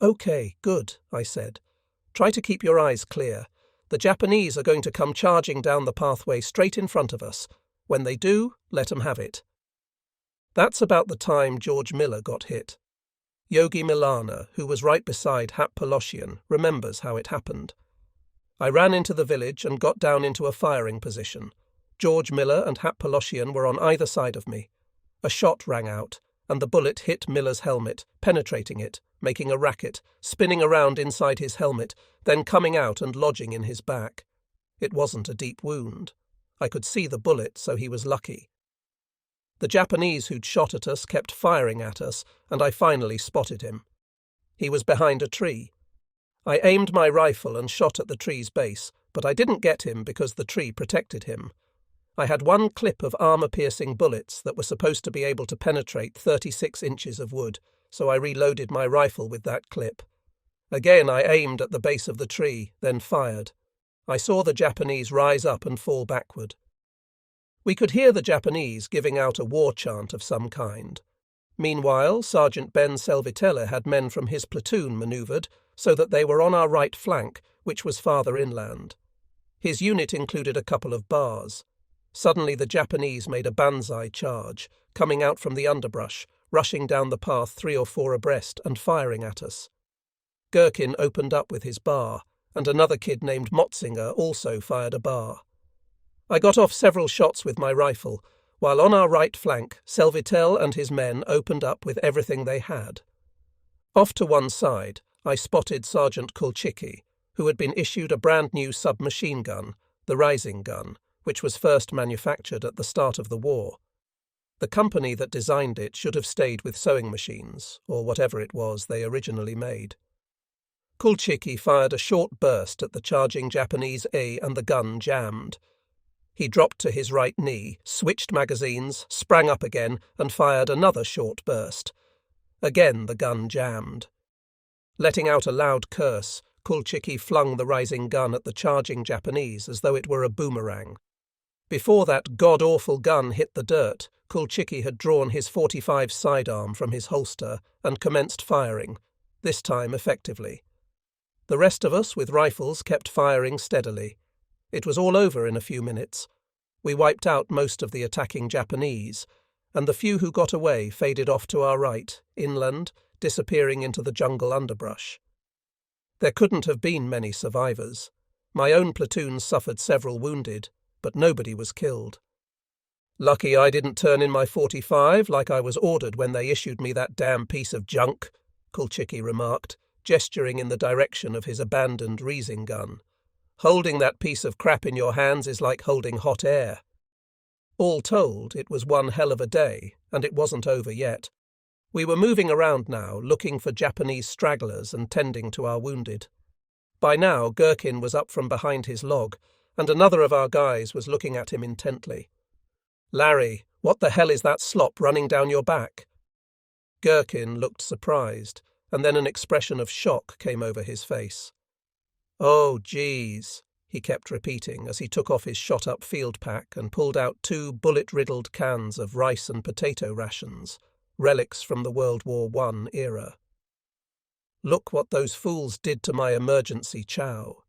"Okay, good," I said. "Try to keep your eyes clear. The Japanese are going to come charging down the pathway straight in front of us. When they do, let 'em have it." That's about the time George Miller got hit. Yogi Milana, who was right beside Hap Poloshian, remembers how it happened. I ran into the village and got down into a firing position. George Miller and Hap Poloshian were on either side of me. A shot rang out, and the bullet hit Miller's helmet, penetrating it, making a racket, spinning around inside his helmet, then coming out and lodging in his back. It wasn't a deep wound. I could see the bullet, so he was lucky. The Japanese who'd shot at us kept firing at us, and I finally spotted him. He was behind a tree. I aimed my rifle and shot at the tree's base, but I didn't get him because the tree protected him. I had 1 clip of armor-piercing bullets that were supposed to be able to penetrate 36 inches of wood, so I reloaded my rifle with that clip. Again I aimed at the base of the tree, then fired. I saw the Japanese rise up and fall backward. We could hear the Japanese giving out a war chant of some kind. Meanwhile, Sergeant Ben Selvitella had men from his platoon manoeuvred so that they were on our right flank, which was farther inland. His unit included a couple of bars. Suddenly the Japanese made a banzai charge, coming out from the underbrush, rushing down the path 3 or 4 abreast and firing at us. Gherkin opened up with his bar, and another kid named Motzinger also fired a bar. I got off several shots with my rifle, while on our right flank, Selvitel and his men opened up with everything they had. Off to one side, I spotted Sergeant Kulchicki, who had been issued a brand-new submachine gun, the Rising gun, which was first manufactured at the start of the war. The company that designed it should have stayed with sewing machines, or whatever it was they originally made. Kulchicki fired a short burst at the charging Japanese A and the gun jammed. He dropped to his right knee, switched magazines, sprang up again, and fired another short burst. Again the gun jammed. Letting out a loud curse, Kulchicki flung the Rising gun at the charging Japanese as though it were a boomerang. Before that god-awful gun hit the dirt, Kulchicki had drawn his .45 sidearm from his holster and commenced firing, this time effectively. The rest of us with rifles kept firing steadily. It was all over in a few minutes. We wiped out most of the attacking Japanese, and the few who got away faded off to our right, inland, disappearing into the jungle underbrush. There couldn't have been many survivors. My own platoon suffered several wounded, but nobody was killed. "Lucky I didn't turn in my .45 like I was ordered when they issued me that damn piece of junk," Kulchicki remarked, gesturing in the direction of his abandoned Rising gun. "Holding that piece of crap in your hands is like holding hot air." All told, it was one hell of a day, and it wasn't over yet. We were moving around now, looking for Japanese stragglers and tending to our wounded. By now, Gherkin was up from behind his log, and another of our guys was looking at him intently. "Larry, what the hell is that slop running down your back?" Gherkin looked surprised, and then an expression of shock came over his face. "Oh, geez," he kept repeating as he took off his shot-up field pack and pulled out 2 bullet-riddled cans of rice and potato rations, relics from the World War I era. "Look what those fools did to my emergency chow."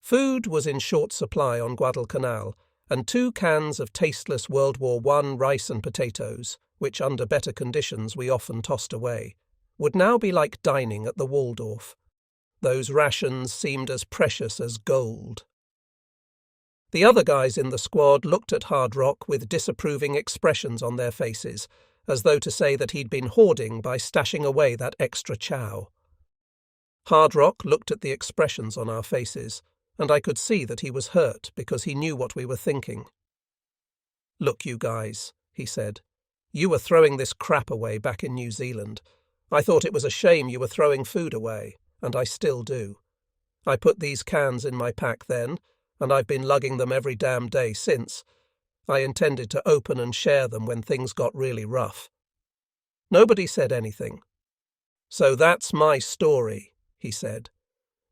Food was in short supply on Guadalcanal, and 2 cans of tasteless World War I rice and potatoes, which under better conditions we often tossed away, would now be like dining at the Waldorf. Those rations seemed as precious as gold. The other guys in the squad looked at Hardrock with disapproving expressions on their faces, as though to say that he'd been hoarding by stashing away that extra chow. Hardrock looked at the expressions on our faces, and I could see that he was hurt because he knew what we were thinking. "Look, you guys," he said. "You were throwing this crap away back in New Zealand. I thought it was a shame you were throwing food away, and I still do. I put these cans in my pack then, and I've been lugging them every damn day since. I intended to open and share them when things got really rough." Nobody said anything. "So that's my story," he said.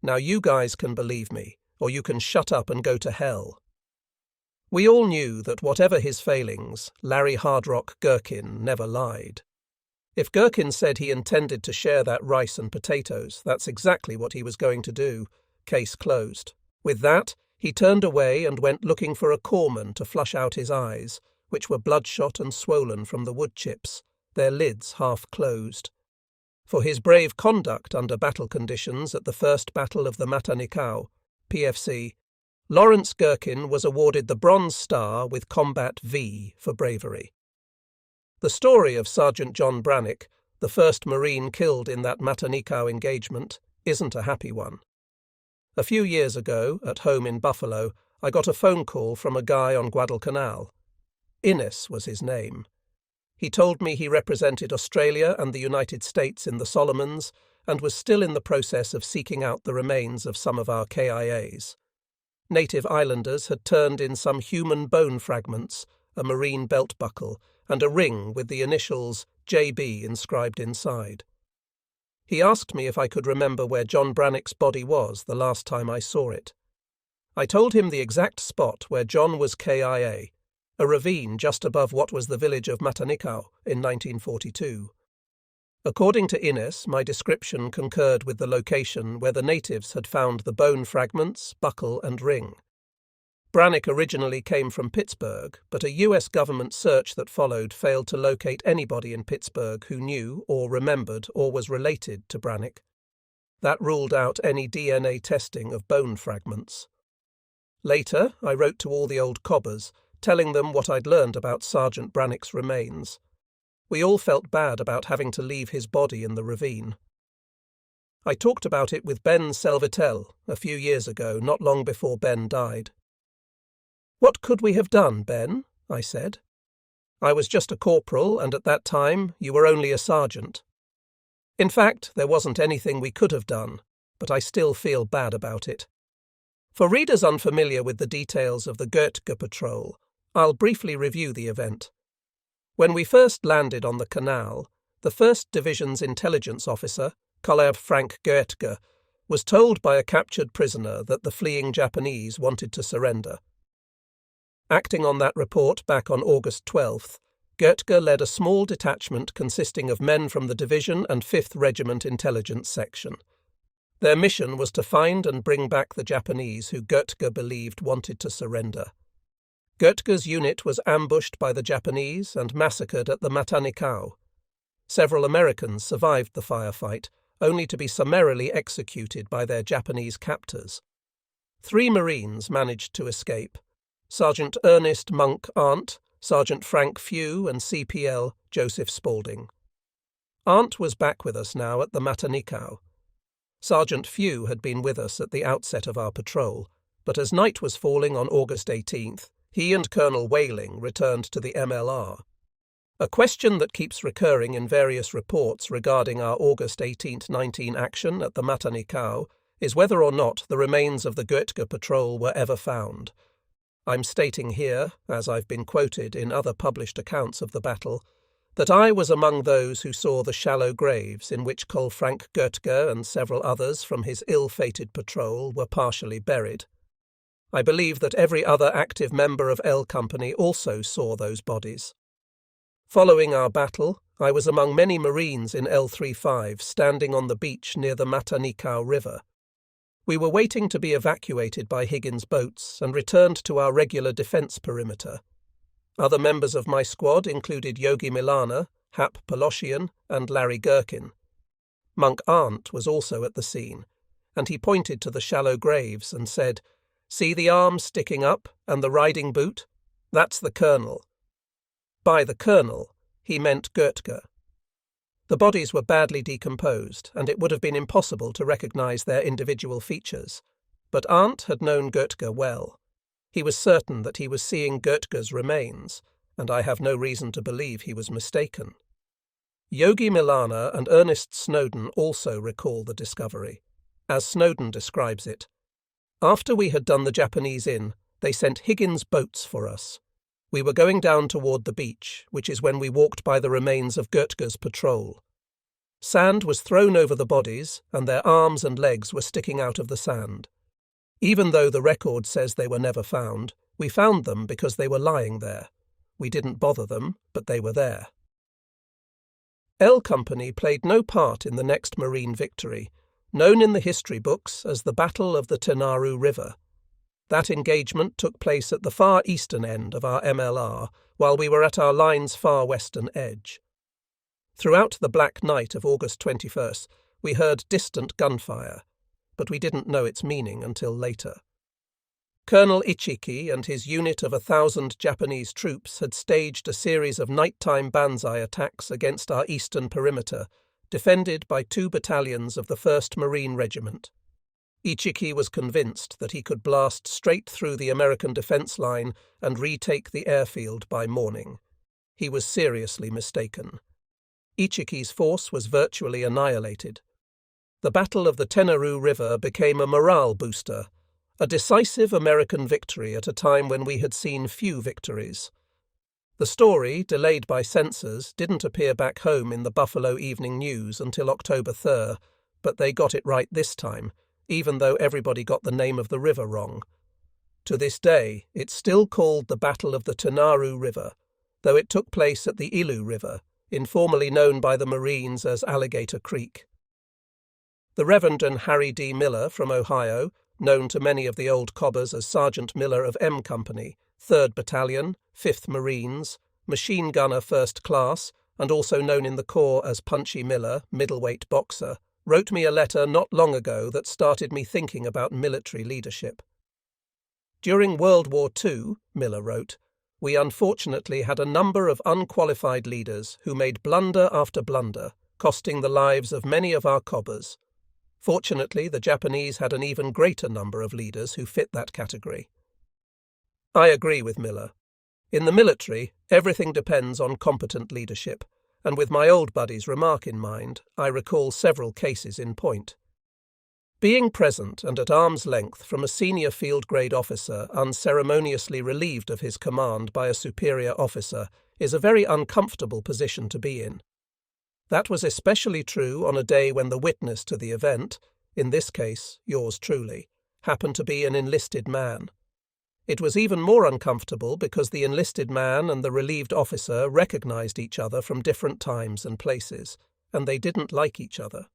"Now you guys can believe me, or you can shut up and go to hell." We all knew that whatever his failings, Larry Hardrock Gherkin never lied. If Gherkin said he intended to share that rice and potatoes, that's exactly what he was going to do. Case closed. With that, he turned away and went looking for a corpsman to flush out his eyes, which were bloodshot and swollen from the wood chips, their lids half closed. For his brave conduct under battle conditions at the First Battle of the Matanikau, PFC, Lawrence Gherkin was awarded the Bronze Star with Combat V for bravery. The story of Sergeant John Brannick, the first Marine killed in that Matanikau engagement, isn't a happy one. A few years ago, at home in Buffalo, I got a phone call from a guy on Guadalcanal. Innes was his name. He told me he represented Australia and the United States in the Solomons and was still in the process of seeking out the remains of some of our KIAs. Native islanders had turned in some human bone fragments, a marine belt buckle, and a ring with the initials JB inscribed inside. He asked me if I could remember where John Brannick's body was the last time I saw it. I told him the exact spot where John was KIA, a ravine just above what was the village of Matanikau in 1942. According to Innes, my description concurred with the location where the natives had found the bone fragments, buckle and ring. Brannick originally came from Pittsburgh, but a US government search that followed failed to locate anybody in Pittsburgh who knew or remembered or was related to Brannick. That ruled out any DNA testing of bone fragments. Later, I wrote to all the old cobbers, telling them what I'd learned about Sergeant Brannick's remains. We all felt bad about having to leave his body in the ravine. I talked about it with Ben Selvitel a few years ago, not long before Ben died. "What could we have done, Ben?" I said. "I was just a corporal, and at that time you were only a sergeant." In fact, there wasn't anything we could have done, but I still feel bad about it. For readers unfamiliar with the details of the Goethe Patrol, I'll briefly review the event. When we first landed on the canal, the 1st Division's intelligence officer, Colonel Frank Goethe, was told by a captured prisoner that the fleeing Japanese wanted to surrender. Acting on that report back on August 12th, Goethe led a small detachment consisting of men from the Division and 5th Regiment Intelligence Section. Their mission was to find and bring back the Japanese who Goethe believed wanted to surrender. Goethe's unit was ambushed by the Japanese and massacred at the Matanikau. Several Americans survived the firefight, only to be summarily executed by their Japanese captors. 3 Marines managed to escape: Sergeant Ernest Monk Arent, Sergeant Frank Few, and CPL Joseph Spaulding. Arent was back with us now at the Matanikau. Sergeant Few had been with us at the outset of our patrol, but as night was falling on August 18th, he and Colonel Whaling returned to the MLR. A question that keeps recurring in various reports regarding our August 18-19 action at the Matanikau is whether or not the remains of the Goethe Patrol were ever found. I'm stating here, as I've been quoted in other published accounts of the battle, that I was among those who saw the shallow graves in which Col Frank Goethe and several others from his ill-fated patrol were partially buried. I believe that every other active member of L Company also saw those bodies. Following our battle, I was among many Marines in L35 standing on the beach near the Matanikau River. We were waiting to be evacuated by Higgins boats and returned to our regular defence perimeter. Other members of my squad included Yogi Milana, Hap Poloshian, and Larry Gherkin. Monk Arent was also at the scene, and he pointed to the shallow graves and said, "See the arms sticking up, And the riding boot? That's the colonel. By the colonel, he meant Göttger. The bodies were badly decomposed, and it would have been impossible to recognize their individual features. But Arent had known Göttger well. He was certain that he was seeing Göttger's remains, and I have no reason to believe he was mistaken. Yogi Milana and Ernest Snowdon also recall the discovery. As Snowdon describes it, "After we had done the Japanese in, they sent Higgins boats for us. We were going down toward the beach, which is when we walked by the remains of Göttger's patrol. Sand was thrown over the bodies, and their arms and legs were sticking out of the sand. Even though the record says they were never found, we found them because they were lying there. We didn't bother them, but they were there." L Company played no part in the next Marine victory, known in the history books as the Battle of the Tenaru River. That engagement took place at the far eastern end of our MLR, while we were at our line's far western edge. Throughout the black night of August 21st, we heard distant gunfire, but we didn't know its meaning until later. Colonel Ichiki and his unit of 1,000 Japanese troops had staged a series of nighttime banzai attacks against our eastern perimeter, defended by 2 battalions of the 1st Marine Regiment. Ichiki was convinced that he could blast straight through the American defense line and retake the airfield by morning. He was seriously mistaken. Ichiki's force was virtually annihilated. The Battle of the Tenaru River became a morale booster, a decisive American victory at a time when we had seen few victories. The story, delayed by censors, didn't appear back home in the Buffalo Evening News until October 3rd, but they got it right this time, even though everybody got the name of the river wrong. To this day, it's still called the Battle of the Tenaru River, though it took place at the Ilu River, informally known by the Marines as Alligator Creek. The Reverend Harry D. Miller from Ohio, known to many of the old cobbers as Sergeant Miller of M Company, 3rd Battalion, 5th Marines, Machine Gunner 1st Class, and also known in the Corps as Punchy Miller, middleweight boxer, wrote me a letter not long ago that started me thinking about military leadership. "During World War II," Miller wrote, "we unfortunately had a number of unqualified leaders who made blunder after blunder, costing the lives of many of our cobbers. Fortunately, the Japanese had an even greater number of leaders who fit that category." I agree with Miller. In the military, everything depends on competent leadership, and with my old buddy's remark in mind, I recall several cases in point. Being present and at arm's length from a senior field grade officer unceremoniously relieved of his command by a superior officer is a very uncomfortable position to be in. That was especially true on a day when the witness to the event, in this case yours truly, happened to be an enlisted man. It was even more uncomfortable because the enlisted man and the relieved officer recognized each other from different times and places, and they didn't like each other.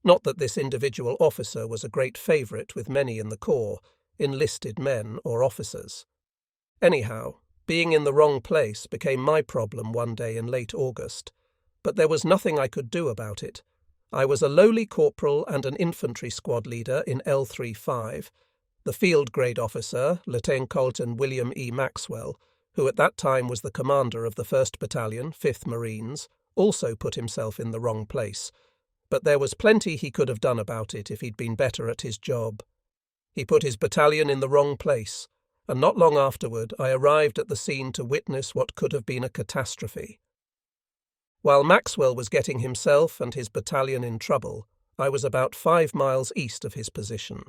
Not that this individual officer was a great favorite with many in the Corps, enlisted men or officers. Anyhow, being in the wrong place became my problem one day in late August, but there was nothing I could do about it. I was a lowly corporal and an infantry squad leader in L35. The field grade officer, Lieutenant Colonel William E. Maxwell, who at that time was the commander of the 1st Battalion, 5th Marines, also put himself in the wrong place, but there was plenty he could have done about it if he'd been better at his job. He put his battalion in the wrong place, and not long afterward I arrived at the scene to witness what could have been a catastrophe. While Maxwell was getting himself and his battalion in trouble, I was about 5 miles east of his position.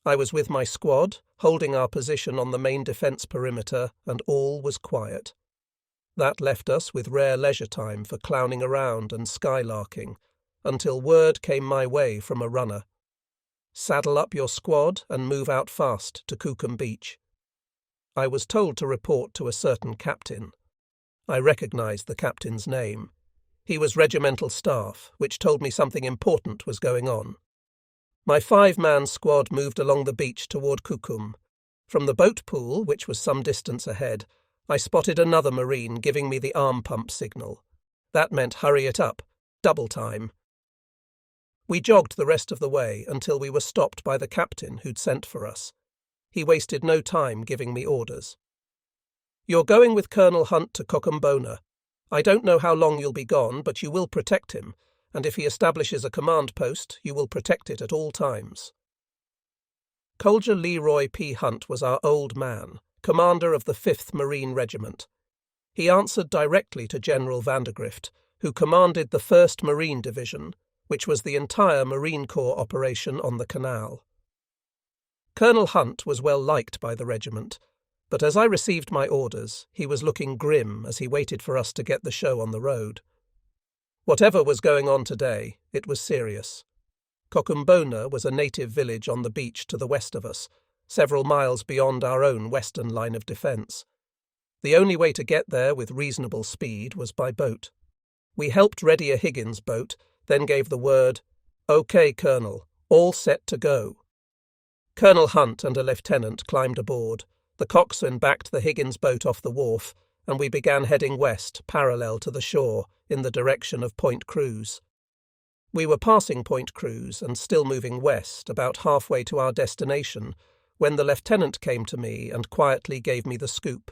I was with my squad, holding our position on the main defence perimeter, and all was quiet. That left us with rare leisure time for clowning around and skylarking, until word came my way from a runner. "Saddle up your squad and move out fast to Kukum Beach." I was told to report to a certain captain. I recognised the captain's name. He was regimental staff, which told me something important was going on. My 5-man squad moved along the beach toward Kukum. From the boat pool, which was some distance ahead, I spotted another Marine giving me the arm pump signal. That meant hurry it up, double time. We jogged the rest of the way until we were stopped by the captain who'd sent for us. He wasted no time giving me orders. "You're going with Colonel Hunt to Cocumbona. I don't know how long you'll be gone, but you will protect him, and if he establishes a command post, you will protect it at all times." Colonel Leroy P. Hunt was our old man, commander of the 5th Marine Regiment. He answered directly to General Vandergrift, who commanded the 1st Marine Division, which was the entire Marine Corps operation on the canal. Colonel Hunt was well liked by the regiment, but as I received my orders, he was looking grim as he waited for us to get the show on the road. Whatever was going on today, it was serious. Cocumbona was a native village on the beach to the west of us, several miles beyond our own western line of defence. The only way to get there with reasonable speed was by boat. We helped ready a Higgins boat, then gave the word, "OK, Colonel, all set to go." Colonel Hunt and a lieutenant climbed aboard. The coxswain backed the Higgins boat off the wharf, and we began heading west, parallel to the shore, in the direction of Point Cruz. We were passing Point Cruz and still moving west, about halfway to our destination, when the lieutenant came to me and quietly gave me the scoop.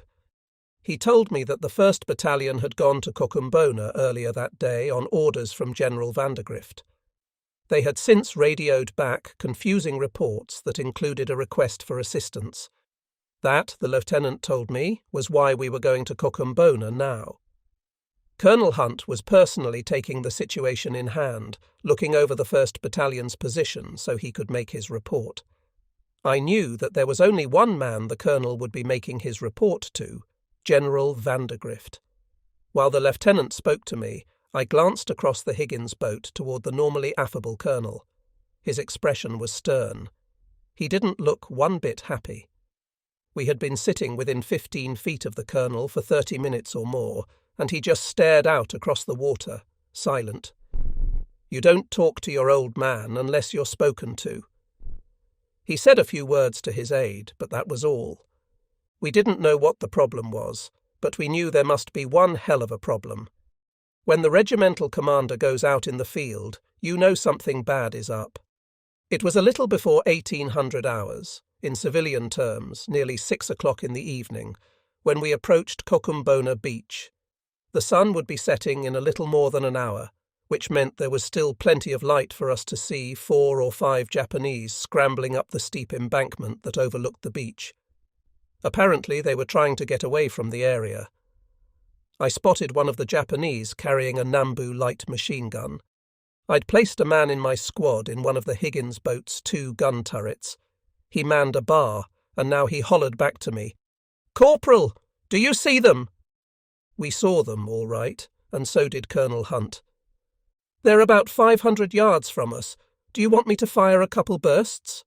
He told me that the 1st Battalion had gone to Cocumbona earlier that day on orders from General Vandergrift. They had since radioed back confusing reports that included a request for assistance. That, the lieutenant told me, was why we were going to Cocumbona now. Colonel Hunt was personally taking the situation in hand, looking over the 1st Battalion's position so he could make his report. I knew that there was only one man the colonel would be making his report to, General Vandergrift. While the lieutenant spoke to me, I glanced across the Higgins boat toward the normally affable colonel. His expression was stern. He didn't look one bit happy. We had been sitting within 15 feet of the colonel for 30 minutes or more, and he just stared out across the water, silent. You don't talk to your old man unless you're spoken to. He said a few words to his aide, but that was all. We didn't know what the problem was, but we knew there must be one hell of a problem. When the regimental commander goes out in the field, you know something bad is up. It was a little before 1800 hours, in civilian terms, nearly 6 o'clock in the evening, when we approached Cocumbona Beach. The sun would be setting in a little more than an hour, which meant there was still plenty of light for us to see 4 or 5 Japanese scrambling up the steep embankment that overlooked the beach. Apparently they were trying to get away from the area. I spotted one of the Japanese carrying a Nambu light machine gun. I'd placed a man in my squad in one of the Higgins boat's 2 gun turrets. He manned a bar, and now he hollered back to me, "Corporal, do you see them?" We saw them, all right, and so did Colonel Hunt. "They're about 500 yards from us. Do you want me to fire a couple bursts?"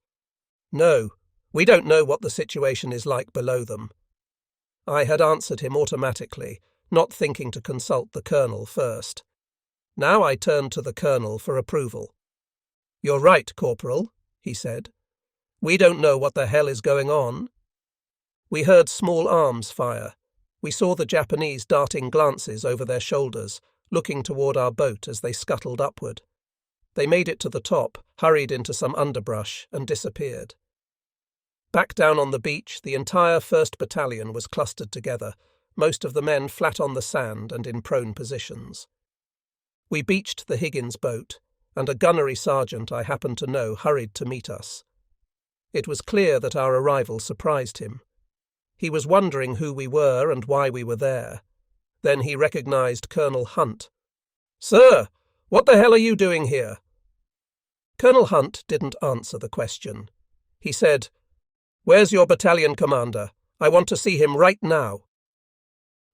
"No, we don't know what the situation is like below them." I had answered him automatically, not thinking to consult the colonel first. Now I turned to the colonel for approval. "You're right, Corporal," he said. "We don't know what the hell is going on." We heard small arms fire. We saw the Japanese darting glances over their shoulders, looking toward our boat as they scuttled upward. They made it to the top, hurried into some underbrush, and disappeared. Back down on the beach, the entire 1st Battalion was clustered together, most of the men flat on the sand and in prone positions. We beached the Higgins boat, and a gunnery sergeant I happened to know hurried to meet us. It was clear that our arrival surprised him. He was wondering who we were and why we were there. Then he recognized Colonel Hunt. "Sir, what the hell are you doing here?" Colonel Hunt didn't answer the question. He said, "Where's your battalion commander? I want to see him right now."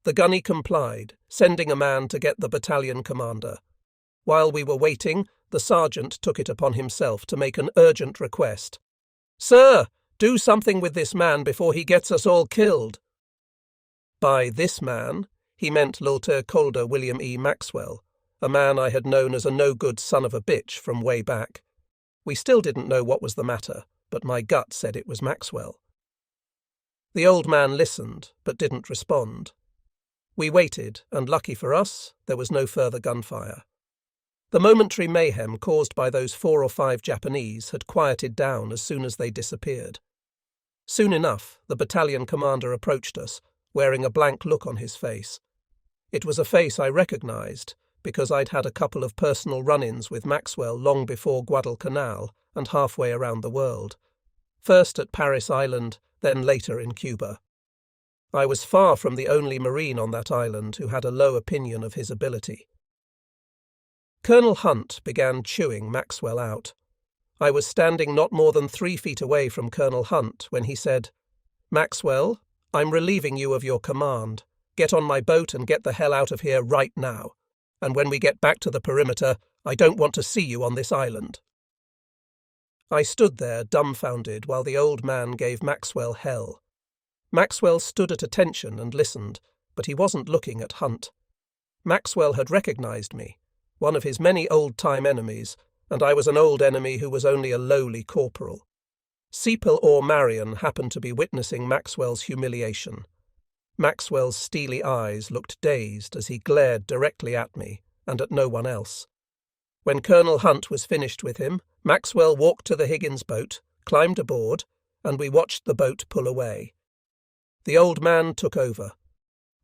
The gunny complied, sending a man to get the battalion commander. While we were waiting, the sergeant took it upon himself to make an urgent request. "Sir, do something with this man before he gets us all killed." By this man, he meant Lieutenant William E. Maxwell, a man I had known as a no-good son of a bitch from way back. We still didn't know what was the matter, but my gut said it was Maxwell. The old man listened, but didn't respond. We waited, and lucky for us, there was no further gunfire. The momentary mayhem caused by those 4 or 5 Japanese had quieted down as soon as they disappeared. Soon enough, the battalion commander approached us, wearing a blank look on his face. It was a face I recognised, because I'd had a couple of personal run-ins with Maxwell long before Guadalcanal and halfway around the world. First at Paris Island, then later in Cuba. I was far from the only Marine on that island who had a low opinion of his ability. Colonel Hunt began chewing Maxwell out. I was standing not more than 3 feet away from Colonel Hunt when he said, "Maxwell, I'm relieving you of your command. Get on my boat and get the hell out of here right now. And when we get back to the perimeter, I don't want to see you on this island." I stood there dumbfounded while the old man gave Maxwell hell. Maxwell stood at attention and listened, but he wasn't looking at Hunt. Maxwell had recognised me, one of his many old-time enemies, and I was an old enemy who was only a lowly corporal. Sepal or Marion happened to be witnessing Maxwell's humiliation. Maxwell's steely eyes looked dazed as he glared directly at me and at no one else. When Colonel Hunt was finished with him, Maxwell walked to the Higgins boat, climbed aboard, and we watched the boat pull away. The old man took over.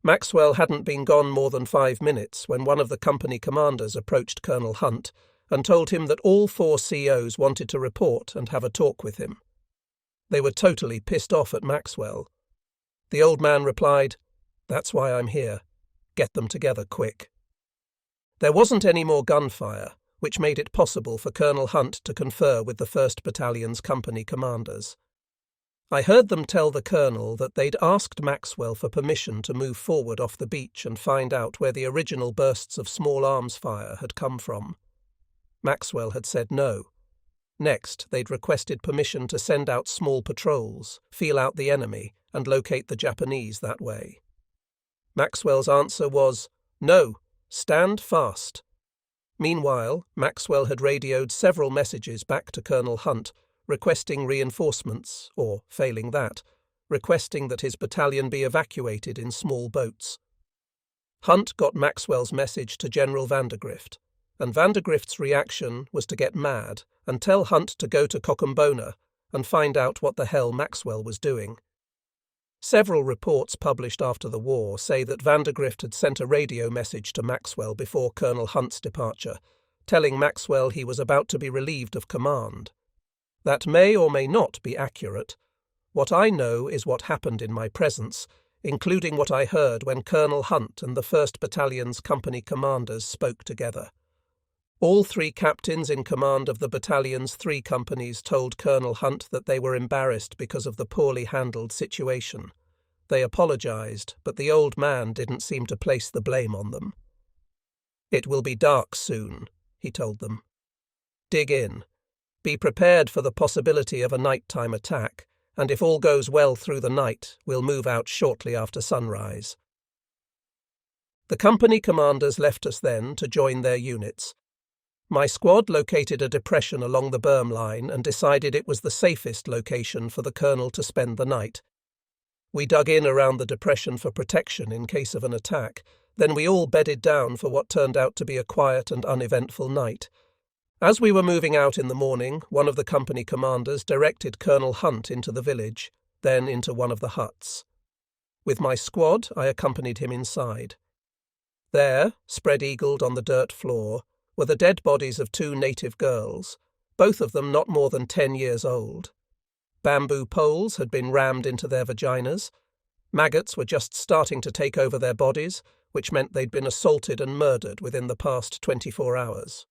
Maxwell hadn't been gone more than 5 minutes when one of the company commanders approached Colonel Hunt and told him that all 4 COs wanted to report and have a talk with him. They were totally pissed off at Maxwell. The old man replied, "That's why I'm here. Get them together quick." There wasn't any more gunfire, which made it possible for Colonel Hunt to confer with the 1st Battalion's company commanders. I heard them tell the colonel that they'd asked Maxwell for permission to move forward off the beach and find out where the original bursts of small arms fire had come from. Maxwell had said no. Next, they'd requested permission to send out small patrols, feel out the enemy, and locate the Japanese that way. Maxwell's answer was, "No, stand fast." Meanwhile, Maxwell had radioed several messages back to Colonel Hunt, requesting reinforcements, or, failing that, requesting that his battalion be evacuated in small boats. Hunt got Maxwell's message to General Vandergrift, and Vandergrift's reaction was to get mad and tell Hunt to go to Cocumbona and find out what the hell Maxwell was doing. Several reports published after the war say that Vandergrift had sent a radio message to Maxwell before Colonel Hunt's departure, telling Maxwell he was about to be relieved of command. That may or may not be accurate. What I know is what happened in my presence, including what I heard when Colonel Hunt and the 1st Battalion's company commanders spoke together. All 3 captains in command of the battalion's 3 companies told Colonel Hunt that they were embarrassed because of the poorly handled situation. They apologised, but the old man didn't seem to place the blame on them. "It will be dark soon," he told them. "Dig in. Be prepared for the possibility of a nighttime attack, and if all goes well through the night, we'll move out shortly after sunrise." The company commanders left us then to join their units. My squad located a depression along the berm line and decided it was the safest location for the colonel to spend the night. We dug in around the depression for protection in case of an attack. Then we all bedded down for what turned out to be a quiet and uneventful night. As we were moving out in the morning, one of the company commanders directed Colonel Hunt into the village, then into one of the huts. With my squad, I accompanied him inside. There, spread-eagled on the dirt floor, were the dead bodies of 2 native girls, both of them not more than 10 years old. Bamboo poles had been rammed into their vaginas. Maggots were just starting to take over their bodies, which meant they'd been assaulted and murdered within the past 24 hours.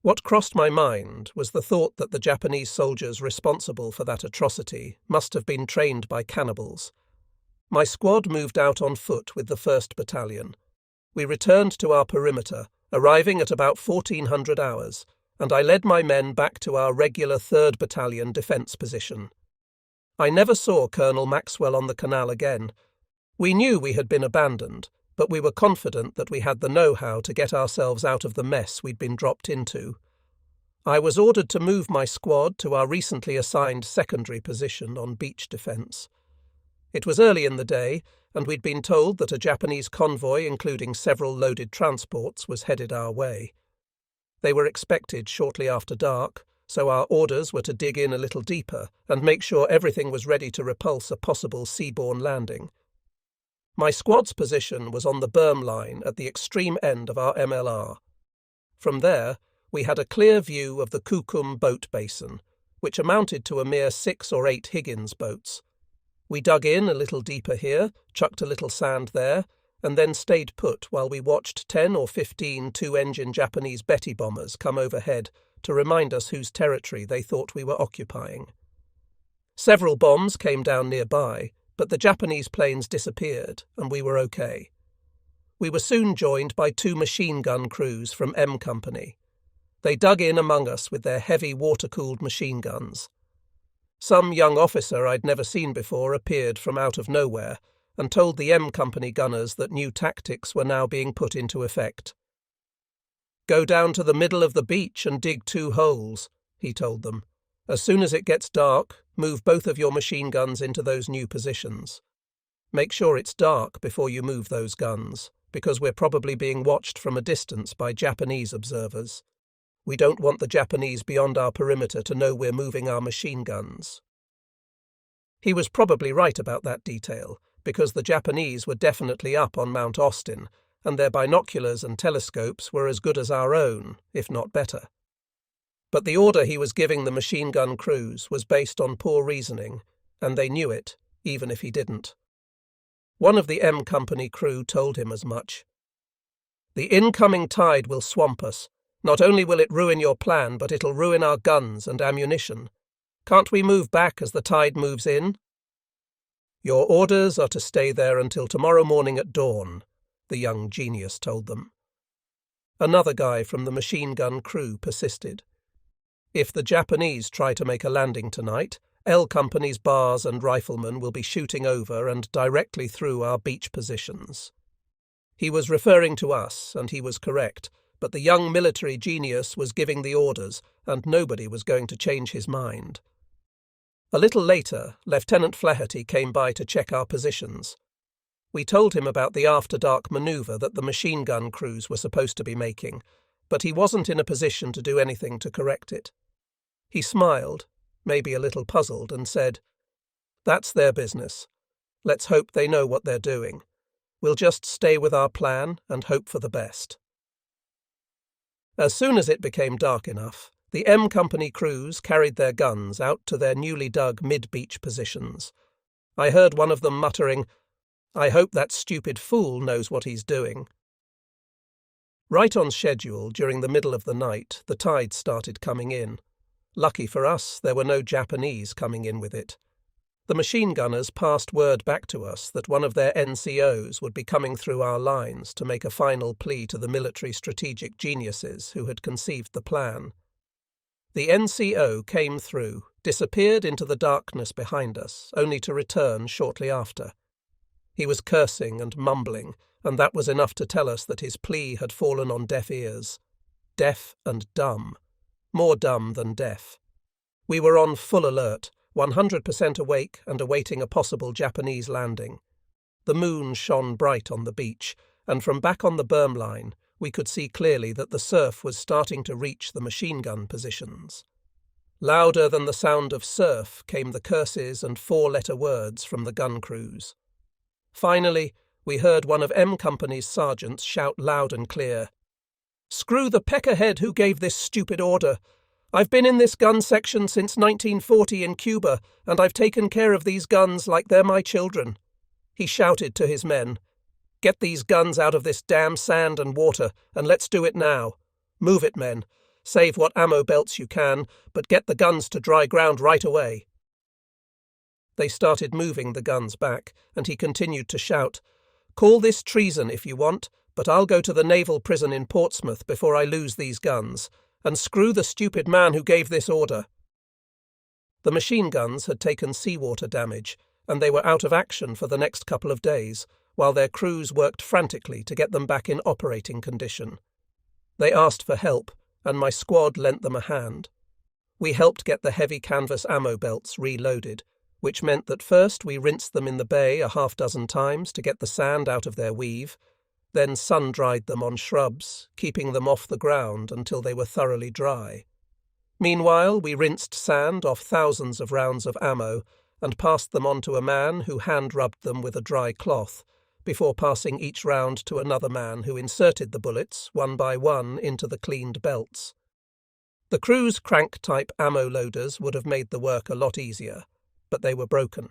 What crossed my mind was the thought that the Japanese soldiers responsible for that atrocity must have been trained by cannibals. My squad moved out on foot with the 1st Battalion. We returned to our perimeter, arriving at about 1400 hours, and I led my men back to our regular 3rd Battalion defence position. I never saw Colonel Maxwell on the canal again. We knew we had been abandoned, but we were confident that we had the know-how to get ourselves out of the mess we'd been dropped into. I was ordered to move my squad to our recently assigned secondary position on beach defence. It was early in the day, and we'd been told that a Japanese convoy including several loaded transports was headed our way. They were expected shortly after dark, so our orders were to dig in a little deeper and make sure everything was ready to repulse a possible seaborne landing. My squad's position was on the berm line at the extreme end of our MLR. From there, we had a clear view of the Kukum boat basin, which amounted to a mere 6 or 8 Higgins boats. We dug in a little deeper here, chucked a little sand there, and then stayed put while we watched 10 or 15 two-engine Japanese Betty bombers come overhead to remind us whose territory they thought we were occupying. Several bombs came down nearby, but the Japanese planes disappeared, and we were okay. We were soon joined by 2 machine gun crews from M Company. They dug in among us with their heavy water-cooled machine guns. Some young officer I'd never seen before appeared from out of nowhere and told the M Company gunners that new tactics were now being put into effect. "Go down to the middle of the beach and dig 2 holes," he told them. "As soon as it gets dark, move both of your machine guns into those new positions. Make sure it's dark before you move those guns, because we're probably being watched from a distance by Japanese observers. We don't want the Japanese beyond our perimeter to know we're moving our machine guns." He was probably right about that detail, because the Japanese were definitely up on Mount Austin, and their binoculars and telescopes were as good as our own, if not better. But the order he was giving the machine gun crews was based on poor reasoning, and they knew it, even if he didn't. One of the M Company crew told him as much. "The incoming tide will swamp us. Not only will it ruin your plan, but it'll ruin our guns and ammunition. Can't we move back as the tide moves in?" "Your orders are to stay there until tomorrow morning at dawn," the young genius told them. Another guy from the machine gun crew persisted. "If the Japanese try to make a landing tonight, L Company's bars and riflemen will be shooting over and directly through our beach positions." He was referring to us, and he was correct, but the young military genius was giving the orders, and nobody was going to change his mind. A little later, Lieutenant Flaherty came by to check our positions. We told him about the after-dark manoeuvre that the machine gun crews were supposed to be making, but he wasn't in a position to do anything to correct it. He smiled, maybe a little puzzled, and said, "That's their business. Let's hope they know what they're doing. We'll just stay with our plan and hope for the best." As soon as it became dark enough, the M Company crews carried their guns out to their newly dug mid-beach positions. I heard one of them muttering, "I hope that stupid fool knows what he's doing." Right on schedule, during the middle of the night, the tide started coming in. Lucky for us, there were no Japanese coming in with it. The machine gunners passed word back to us that one of their NCOs would be coming through our lines to make a final plea to the military strategic geniuses who had conceived the plan. The NCO came through, disappeared into the darkness behind us, only to return shortly after. He was cursing and mumbling, and that was enough to tell us that his plea had fallen on deaf ears. Deaf and dumb. More dumb than deaf. We were on full alert, 100% awake and awaiting a possible Japanese landing. The moon shone bright on the beach, and from back on the berm line, we could see clearly that the surf was starting to reach the machine gun positions. Louder than the sound of surf came the curses and 4-letter words from the gun crews. Finally, we heard one of M Company's sergeants shout loud and clear, "Screw the peckerhead who gave this stupid order. I've been in this gun section since 1940 in Cuba, and I've taken care of these guns like they're my children." He shouted to his men, "Get these guns out of this damn sand and water, and let's do it now. Move it, men. Save what ammo belts you can, but get the guns to dry ground right away." They started moving the guns back, and he continued to shout, "Call this treason if you want, but I'll go to the naval prison in Portsmouth before I lose these guns, and screw the stupid man who gave this order." The machine guns had taken seawater damage, and they were out of action for the next couple of days, while their crews worked frantically to get them back in operating condition. They asked for help, and my squad lent them a hand. We helped get the heavy canvas ammo belts reloaded, which meant that first we rinsed them in the bay a half-dozen times to get the sand out of their weave, then sun-dried them on shrubs, keeping them off the ground until they were thoroughly dry. Meanwhile, we rinsed sand off thousands of rounds of ammo and passed them on to a man who hand-rubbed them with a dry cloth, before passing each round to another man who inserted the bullets, one by one, into the cleaned belts. The crew's crank-type ammo loaders would have made the work a lot easier, but they were broken.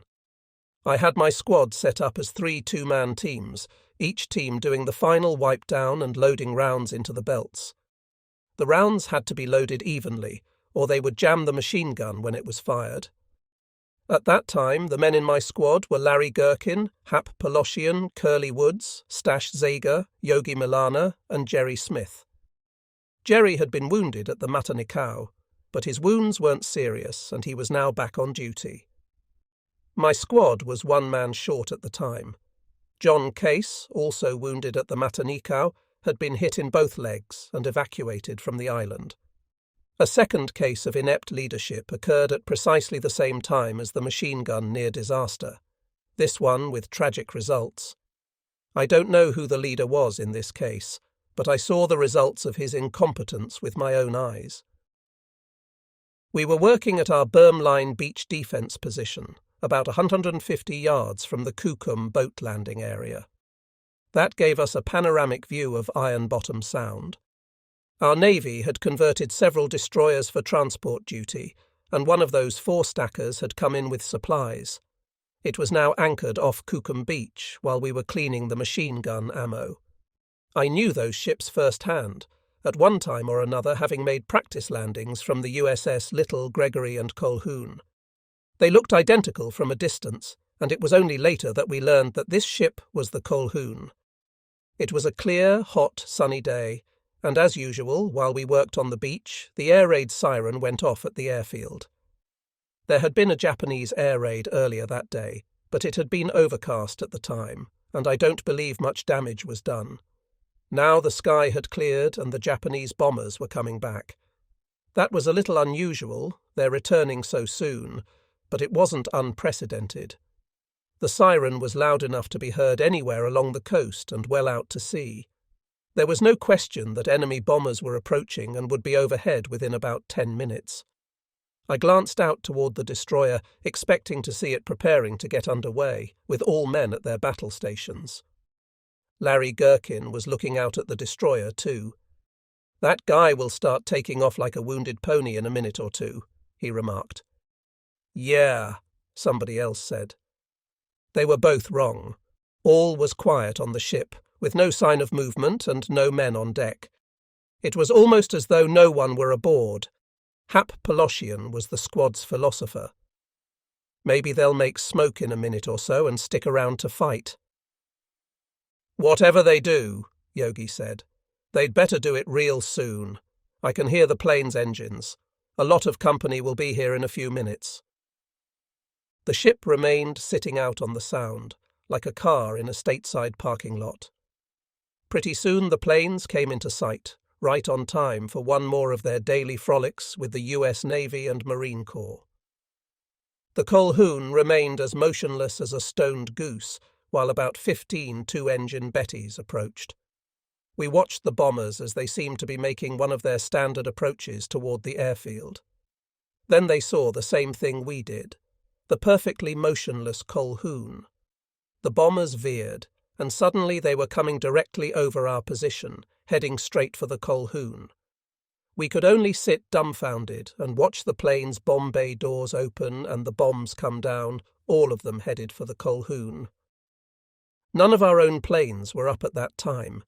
I had my squad set up as 3 two-man teams, each team doing the final wipe-down and loading rounds into the belts. The rounds had to be loaded evenly, or they would jam the machine gun when it was fired. At that time, the men in my squad were Larry Gherkin, Hap Poloshian, Curly Woods, Stash Zager, Yogi Milana, and Jerry Smith. Jerry had been wounded at the Matanikau, but his wounds weren't serious and he was now back on duty. My squad was 1 man short at the time. John Case, also wounded at the Matanikau, had been hit in both legs and evacuated from the island. A second case of inept leadership occurred at precisely the same time as the machine gun near disaster, this one with tragic results. I don't know who the leader was in this case, but I saw the results of his incompetence with my own eyes. We were working at our berm line beach defence position, about 150 yards from the Kukum boat landing area. That gave us a panoramic view of Iron Bottom Sound. Our Navy had converted several destroyers for transport duty, and one of those 4 stackers had come in with supplies. It was now anchored off Kukum Beach while we were cleaning the machine gun ammo. I knew those ships firsthand, at one time or another having made practice landings from the USS Little, Gregory and Colquhoun. They looked identical from a distance, and it was only later that we learned that this ship was the Colquhoun. It was a clear, hot, sunny day, and as usual, while we worked on the beach, the air raid siren went off at the airfield. There had been a Japanese air raid earlier that day, but it had been overcast at the time, and I don't believe much damage was done. Now the sky had cleared and the Japanese bombers were coming back. That was a little unusual, their returning so soon, but it wasn't unprecedented. The siren was loud enough to be heard anywhere along the coast and well out to sea. There was no question that enemy bombers were approaching and would be overhead within about 10 minutes. I glanced out toward the destroyer, expecting to see it preparing to get underway, with all men at their battle stations. Larry Gherkin was looking out at the destroyer too. "That guy will start taking off like a wounded pony in a minute or two," he remarked. "Yeah," somebody else said. They were both wrong. All was quiet on the ship, with no sign of movement and no men on deck. It was almost as though no one were aboard. Hap Poloshian was the squad's philosopher. "Maybe they'll make smoke in a minute or so and stick around to fight." "Whatever they do," Yogi said, "they'd better do it real soon. I can hear the plane's engines. A lot of company will be here in a few minutes." The ship remained sitting out on the Sound, like a car in a stateside parking lot. Pretty soon the planes came into sight, right on time for one more of their daily frolics with the US Navy and Marine Corps. The Colquhoun remained as motionless as a stoned goose, while about 15 two-engine Bettys approached. We watched the bombers as they seemed to be making one of their standard approaches toward the airfield. Then they saw the same thing we did, the perfectly motionless Colquhoun. The bombers veered, and suddenly they were coming directly over our position, heading straight for the Colquhoun. We could only sit dumbfounded and watch the plane's bomb bay doors open and the bombs come down, all of them headed for the Colquhoun. None of our own planes were up at that time.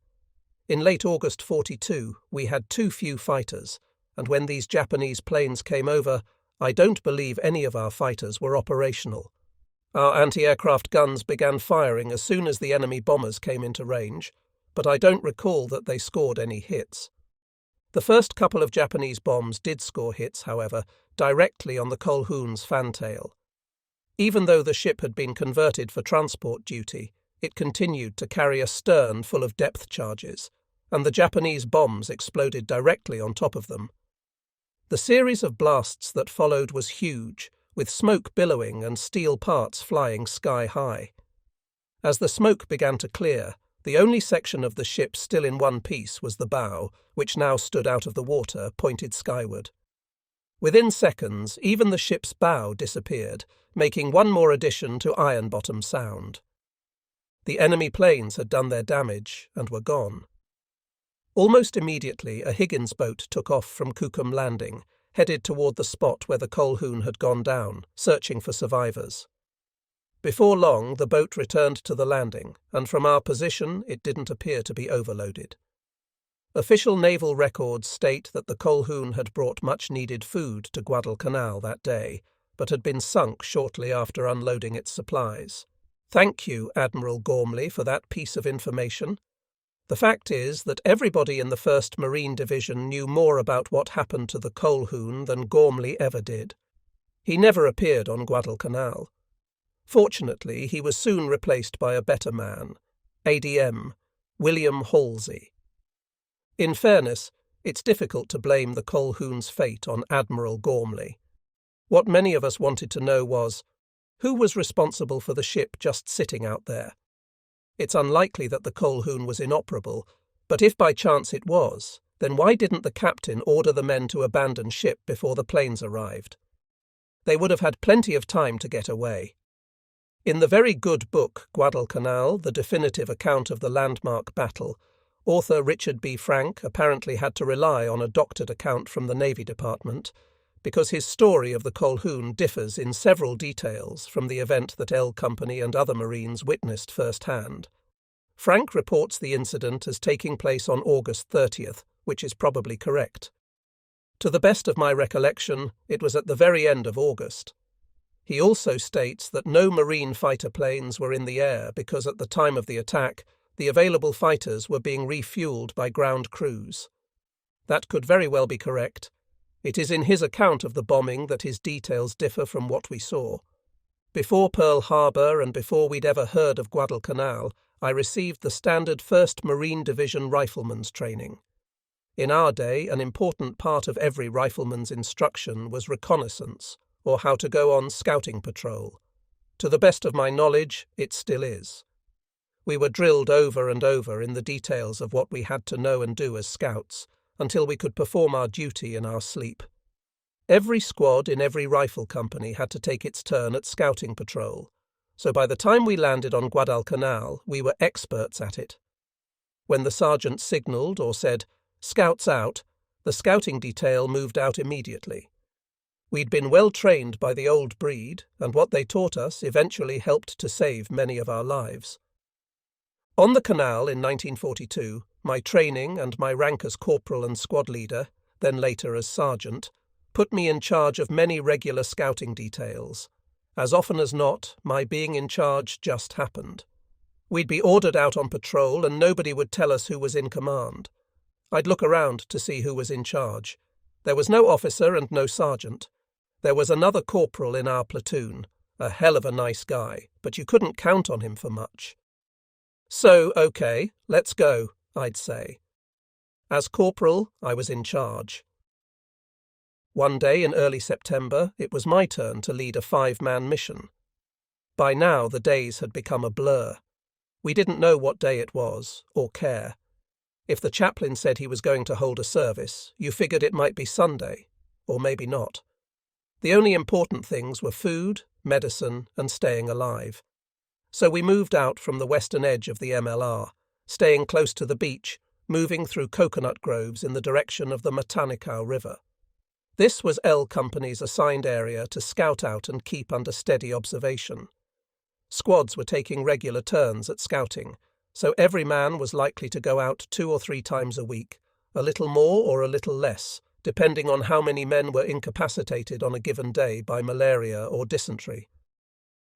In late August 42, we had too few fighters, and when these Japanese planes came over, I don't believe any of our fighters were operational. Our anti-aircraft guns began firing as soon as the enemy bombers came into range, but I don't recall that they scored any hits. The first couple of Japanese bombs did score hits, however, directly on the Colquhoun's fantail. Even though the ship had been converted for transport duty, it continued to carry a stern full of depth charges, and the Japanese bombs exploded directly on top of them. The series of blasts that followed was huge, with smoke billowing and steel parts flying sky-high. As the smoke began to clear, the only section of the ship still in one piece was the bow, which now stood out of the water, pointed skyward. Within seconds, even the ship's bow disappeared, making one more addition to Iron Bottom Sound. The enemy planes had done their damage and were gone. Almost immediately, a Higgins boat took off from Kukum Landing, headed toward the spot where the Colquhoun had gone down, searching for survivors. Before long, the boat returned to the landing, and from our position it didn't appear to be overloaded. Official naval records state that the Colquhoun had brought much-needed food to Guadalcanal that day, but had been sunk shortly after unloading its supplies. Thank you, Admiral Gormley, for that piece of information. The fact is that everybody in the 1st Marine Division knew more about what happened to the Colquhoun than Gormley ever did. He never appeared on Guadalcanal. Fortunately, he was soon replaced by a better man, ADM, William Halsey. In fairness, it's difficult to blame the Colquhoun's fate on Admiral Gormley. What many of us wanted to know was, who was responsible for the ship just sitting out there? It's unlikely that the Colquhoun was inoperable, but if by chance it was, then why didn't the captain order the men to abandon ship before the planes arrived? They would have had plenty of time to get away. In the very good book Guadalcanal, the definitive account of the landmark battle, author Richard B. Frank apparently had to rely on a doctored account from the Navy Department, because his story of the Colquhoun differs in several details from the event that L Company and other Marines witnessed firsthand. Frank reports the incident as taking place on August 30th, which is probably correct. To the best of my recollection, it was at the very end of August. He also states that no Marine fighter planes were in the air because at the time of the attack, the available fighters were being refueled by ground crews. That could very well be correct. It is in his account of the bombing that his details differ from what we saw. Before Pearl Harbor and before we'd ever heard of Guadalcanal, I received the standard 1st Marine Division rifleman's training. In our day, an important part of every rifleman's instruction was reconnaissance, or how to go on scouting patrol. To the best of my knowledge, it still is. We were drilled over and over in the details of what we had to know and do as scouts, until we could perform our duty in our sleep. Every squad in every rifle company had to take its turn at scouting patrol, so by the time we landed on Guadalcanal, we were experts at it. When the sergeant signalled or said, "Scouts out," the scouting detail moved out immediately. We'd been well trained by the old breed, and what they taught us eventually helped to save many of our lives. On the canal in 1942, my training and my rank as corporal and squad leader, then later as sergeant, put me in charge of many regular scouting details. As often as not, my being in charge just happened. We'd be ordered out on patrol and nobody would tell us who was in command. I'd look around to see who was in charge. There was no officer and no sergeant. There was another corporal in our platoon, a hell of a nice guy, but you couldn't count on him for much. "So, okay, let's go," I'd say. As corporal, I was in charge. One day in early September, it was my turn to lead a 5-man mission. By now, the days had become a blur. We didn't know what day it was, or care. If the chaplain said he was going to hold a service, you figured it might be Sunday, or maybe not. The only important things were food, medicine, and staying alive. So we moved out from the western edge of the MLR, staying close to the beach, moving through coconut groves in the direction of the Matanikau River. This was L Company's assigned area to scout out and keep under steady observation. Squads were taking regular turns at scouting, so every man was likely to go out 2 or 3 times a week, a little more or a little less, depending on how many men were incapacitated on a given day by malaria or dysentery.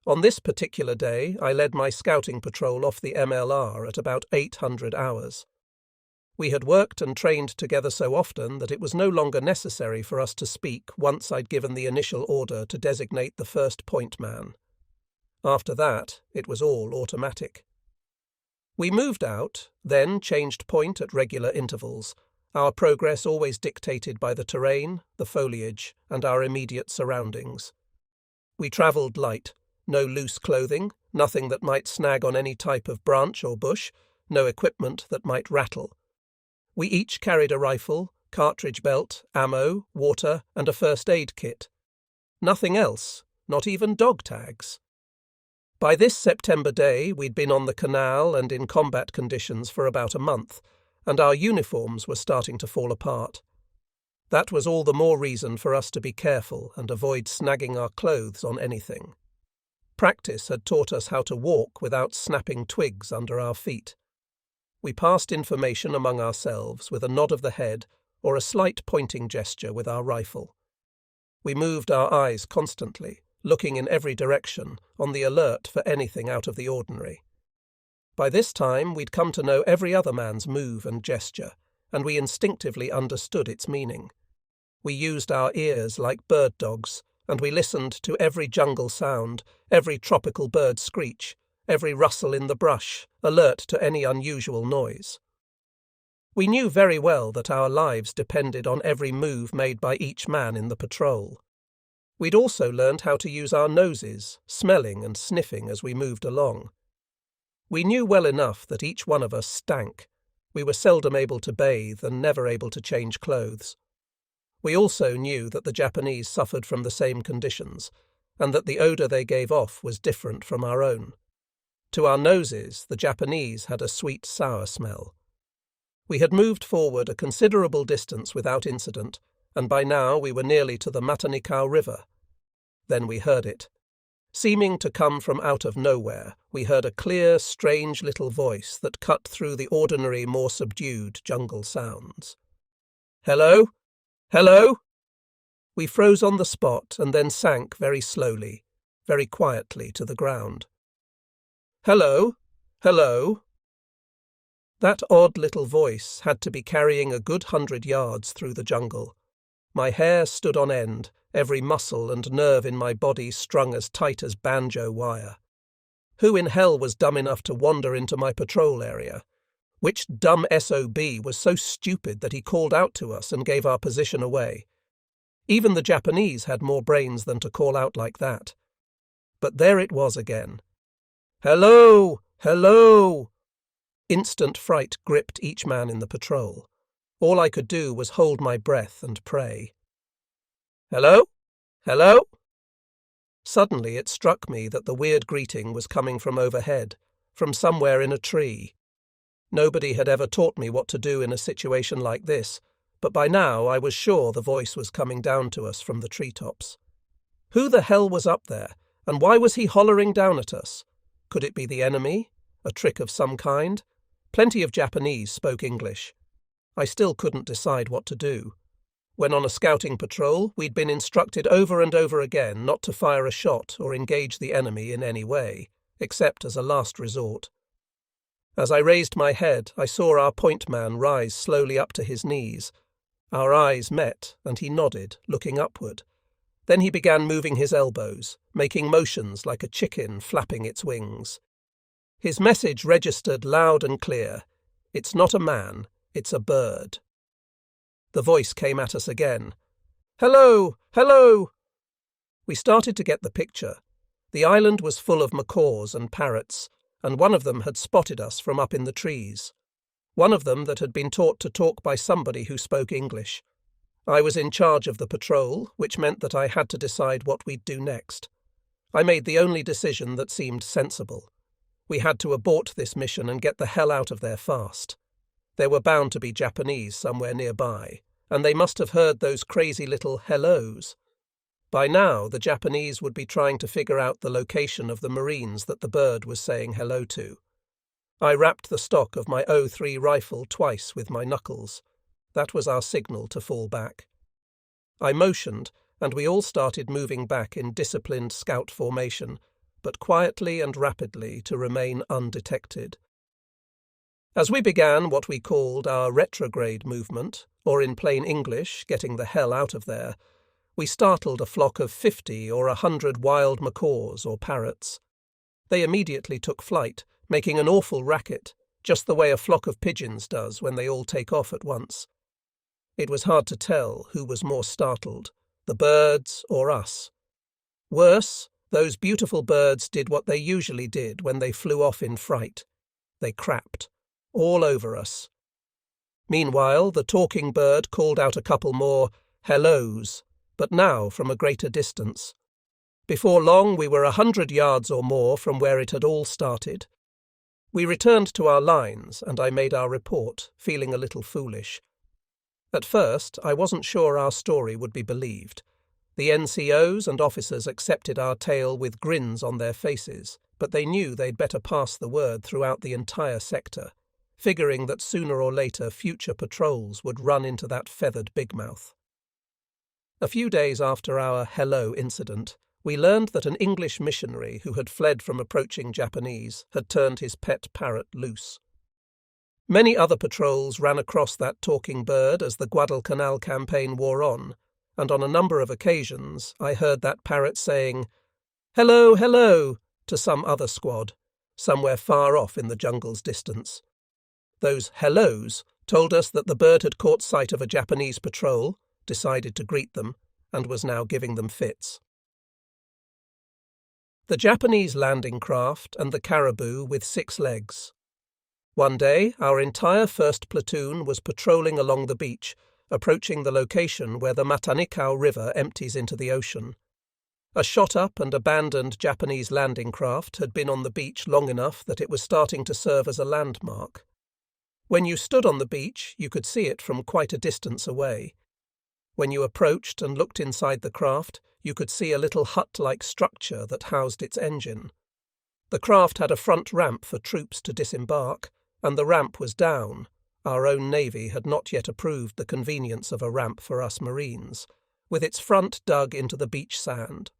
On this particular day, I led my scouting patrol off the MLR at about 800 hours. We had worked and trained together so often that it was no longer necessary for us to speak once I'd given the initial order to designate the first point man. After that, it was all automatic. We moved out, then changed point at regular intervals, our progress always dictated by the terrain, the foliage, and our immediate surroundings. We travelled light. No loose clothing, nothing that might snag on any type of branch or bush, no equipment that might rattle. We each carried a rifle, cartridge belt, ammo, water, and a first aid kit. Nothing else, not even dog tags. By this September day, we'd been on the canal and in combat conditions for about a month, and our uniforms were starting to fall apart. That was all the more reason for us to be careful and avoid snagging our clothes on anything. Practice had taught us how to walk without snapping twigs under our feet. We passed information among ourselves with a nod of the head or a slight pointing gesture with our rifle. We moved our eyes constantly, looking in every direction, on the alert for anything out of the ordinary. By this time we'd come to know every other man's move and gesture, and we instinctively understood its meaning. We used our ears like bird dogs, and we listened to every jungle sound, every tropical bird screech, every rustle in the brush, alert to any unusual noise. We knew very well that our lives depended on every move made by each man in the patrol. We'd also learned how to use our noses, smelling and sniffing as we moved along. We knew well enough that each one of us stank. We were seldom able to bathe and never able to change clothes. We also knew that the Japanese suffered from the same conditions, and that the odour they gave off was different from our own. To our noses, the Japanese had a sweet, sour smell. We had moved forward a considerable distance without incident, and by now we were nearly to the Matanikau River. Then we heard it. Seeming to come from out of nowhere, we heard a clear, strange little voice that cut through the ordinary, more subdued jungle sounds. "Hello? Hello?" We froze on the spot and then sank very slowly, very quietly to the ground. "Hello? Hello?" That odd little voice had to be carrying a good 100 yards through the jungle. My hair stood on end, every muscle and nerve in my body strung as tight as banjo wire. Who in hell was dumb enough to wander into my patrol area? Which dumb SOB was so stupid that he called out to us and gave our position away? Even the Japanese had more brains than to call out like that. But there it was again. "Hello! Hello!" Instant fright gripped each man in the patrol. All I could do was hold my breath and pray. "Hello? Hello?" Suddenly it struck me that the weird greeting was coming from overhead, from somewhere in a tree. Nobody had ever taught me what to do in a situation like this, but by now I was sure the voice was coming down to us from the treetops. Who the hell was up there, and why was he hollering down at us? Could it be the enemy? A trick of some kind? Plenty of Japanese spoke English. I still couldn't decide what to do. When on a scouting patrol, we'd been instructed over and over again not to fire a shot or engage the enemy in any way, except as a last resort. As I raised my head, I saw our point man rise slowly up to his knees. Our eyes met, and he nodded, looking upward. Then he began moving his elbows, making motions like a chicken flapping its wings. His message registered loud and clear. "It's not a man, it's a bird." The voice came at us again. "Hello! Hello!" We started to get the picture. The island was full of macaws and parrots, and one of them had spotted us from up in the trees. One of them that had been taught to talk by somebody who spoke English. I was in charge of the patrol, which meant that I had to decide what we'd do next. I made the only decision that seemed sensible. We had to abort this mission and get the hell out of there fast. There were bound to be Japanese somewhere nearby, and they must have heard those crazy little hellos. By now, the Japanese would be trying to figure out the location of the Marines that the bird was saying hello to. I rapped the stock of my .03 rifle twice with my knuckles. That was our signal to fall back. I motioned, and we all started moving back in disciplined scout formation, but quietly and rapidly to remain undetected. As we began what we called our retrograde movement, or in plain English, getting the hell out of there, we startled a flock of 50 or 100 wild macaws or parrots. They immediately took flight, making an awful racket, just the way a flock of pigeons does when they all take off at once. It was hard to tell who was more startled, the birds or us. Worse, those beautiful birds did what they usually did when they flew off in fright. They crapped. All over us. Meanwhile, the talking bird called out a couple more hellos, but now from a greater distance. Before long, we were 100 yards or more from where it had all started. We returned to our lines, and I made our report, feeling a little foolish. At first, I wasn't sure our story would be believed. The NCOs and officers accepted our tale with grins on their faces, but they knew they'd better pass the word throughout the entire sector, figuring that sooner or later future patrols would run into that feathered bigmouth. A few days after our hello incident, we learned that an English missionary who had fled from approaching Japanese had turned his pet parrot loose. Many other patrols ran across that talking bird as the Guadalcanal campaign wore on, and on a number of occasions I heard that parrot saying, "Hello, hello," to some other squad, somewhere far off in the jungle's distance. Those hellos told us that the bird had caught sight of a Japanese patrol, decided to greet them, and was now giving them fits. The Japanese landing craft and the caribou with 6 legs. One day, our entire 1st Platoon was patrolling along the beach, approaching the location where the Matanikau River empties into the ocean. A shot-up and abandoned Japanese landing craft had been on the beach long enough that it was starting to serve as a landmark. When you stood on the beach, you could see it from quite a distance away. When you approached and looked inside the craft, you could see a little hut-like structure that housed its engine. The craft had a front ramp for troops to disembark, and the ramp was down. Our own Navy had not yet approved the convenience of a ramp for us Marines, with its front dug into the beach sand.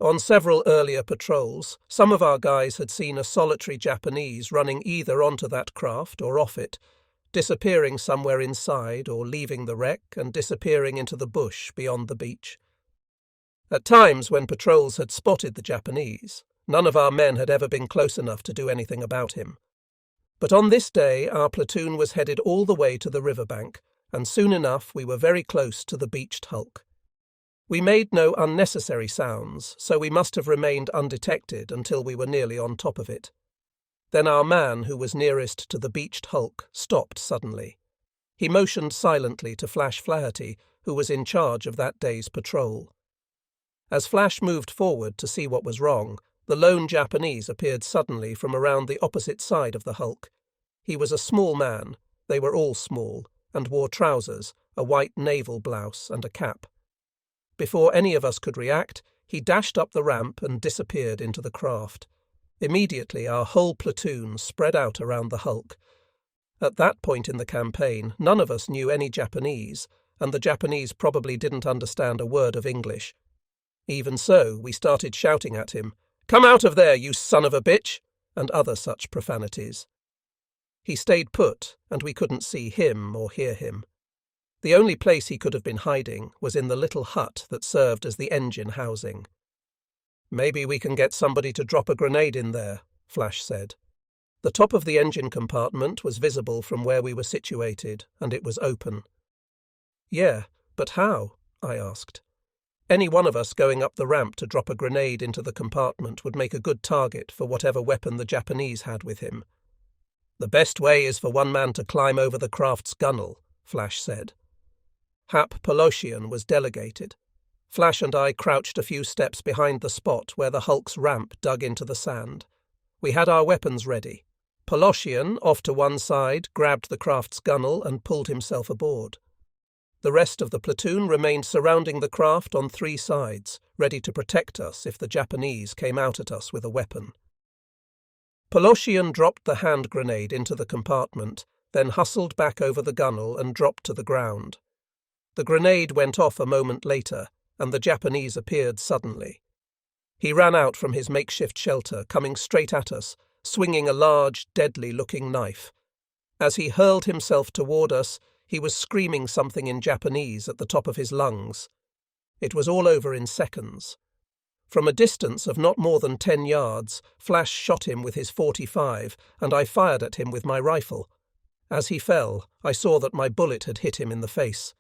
On several earlier patrols, some of our guys had seen a solitary Japanese running either onto that craft or off it, disappearing somewhere inside or leaving the wreck and disappearing into the bush beyond the beach. At times when patrols had spotted the Japanese, none of our men had ever been close enough to do anything about him. But on this day our platoon was headed all the way to the riverbank, and soon enough we were very close to the beached hulk. We made no unnecessary sounds, so we must have remained undetected until we were nearly on top of it. Then our man, who was nearest to the beached hulk, stopped suddenly. He motioned silently to Flash Flaherty, who was in charge of that day's patrol. As Flash moved forward to see what was wrong, the lone Japanese appeared suddenly from around the opposite side of the hulk. He was a small man, they were all small, and wore trousers, a white naval blouse, and a cap. Before any of us could react, he dashed up the ramp and disappeared into the craft. Immediately our whole platoon spread out around the hulk. At that point in the campaign, none of us knew any Japanese, and the Japanese probably didn't understand a word of English. Even so, we started shouting at him, "Come out of there, you son of a bitch!" and other such profanities. He stayed put, and we couldn't see him or hear him. The only place he could have been hiding was in the little hut that served as the engine housing. "Maybe we can get somebody to drop a grenade in there," Flash said. The top of the engine compartment was visible from where we were situated, and it was open. "Yeah, but how?" I asked. Any one of us going up the ramp to drop a grenade into the compartment would make a good target for whatever weapon the Japanese had with him. "The best way is for one man to climb over the craft's gunwale," Flash said. Hap Poloshian was delegated. Flash and I crouched a few steps behind the spot where the hulk's ramp dug into the sand. We had our weapons ready. Poloshian, off to one side, grabbed the craft's gunwale and pulled himself aboard. The rest of the platoon remained surrounding the craft on 3 sides, ready to protect us if the Japanese came out at us with a weapon. Poloshian dropped the hand grenade into the compartment, then hustled back over the gunwale and dropped to the ground. The grenade went off a moment later, and the Japanese appeared suddenly. He ran out from his makeshift shelter, coming straight at us, swinging a large, deadly-looking knife. As he hurled himself toward us, he was screaming something in Japanese at the top of his lungs. It was all over in seconds. From a distance of not more than 10 yards, Flash shot him with his .45, and I fired at him with my rifle. As he fell, I saw that my bullet had hit him in the face.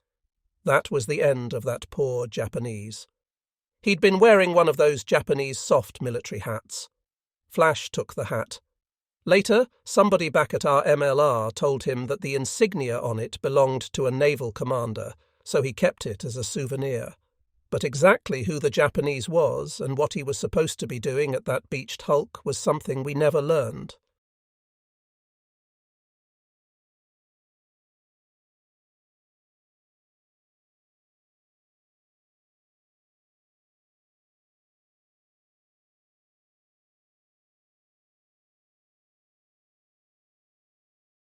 That was the end of that poor Japanese. He'd been wearing one of those Japanese soft military hats. Flash took the hat. Later, somebody back at our MLR told him that the insignia on it belonged to a naval commander, so he kept it as a souvenir. But exactly who the Japanese was and what he was supposed to be doing at that beached hulk was something we never learned.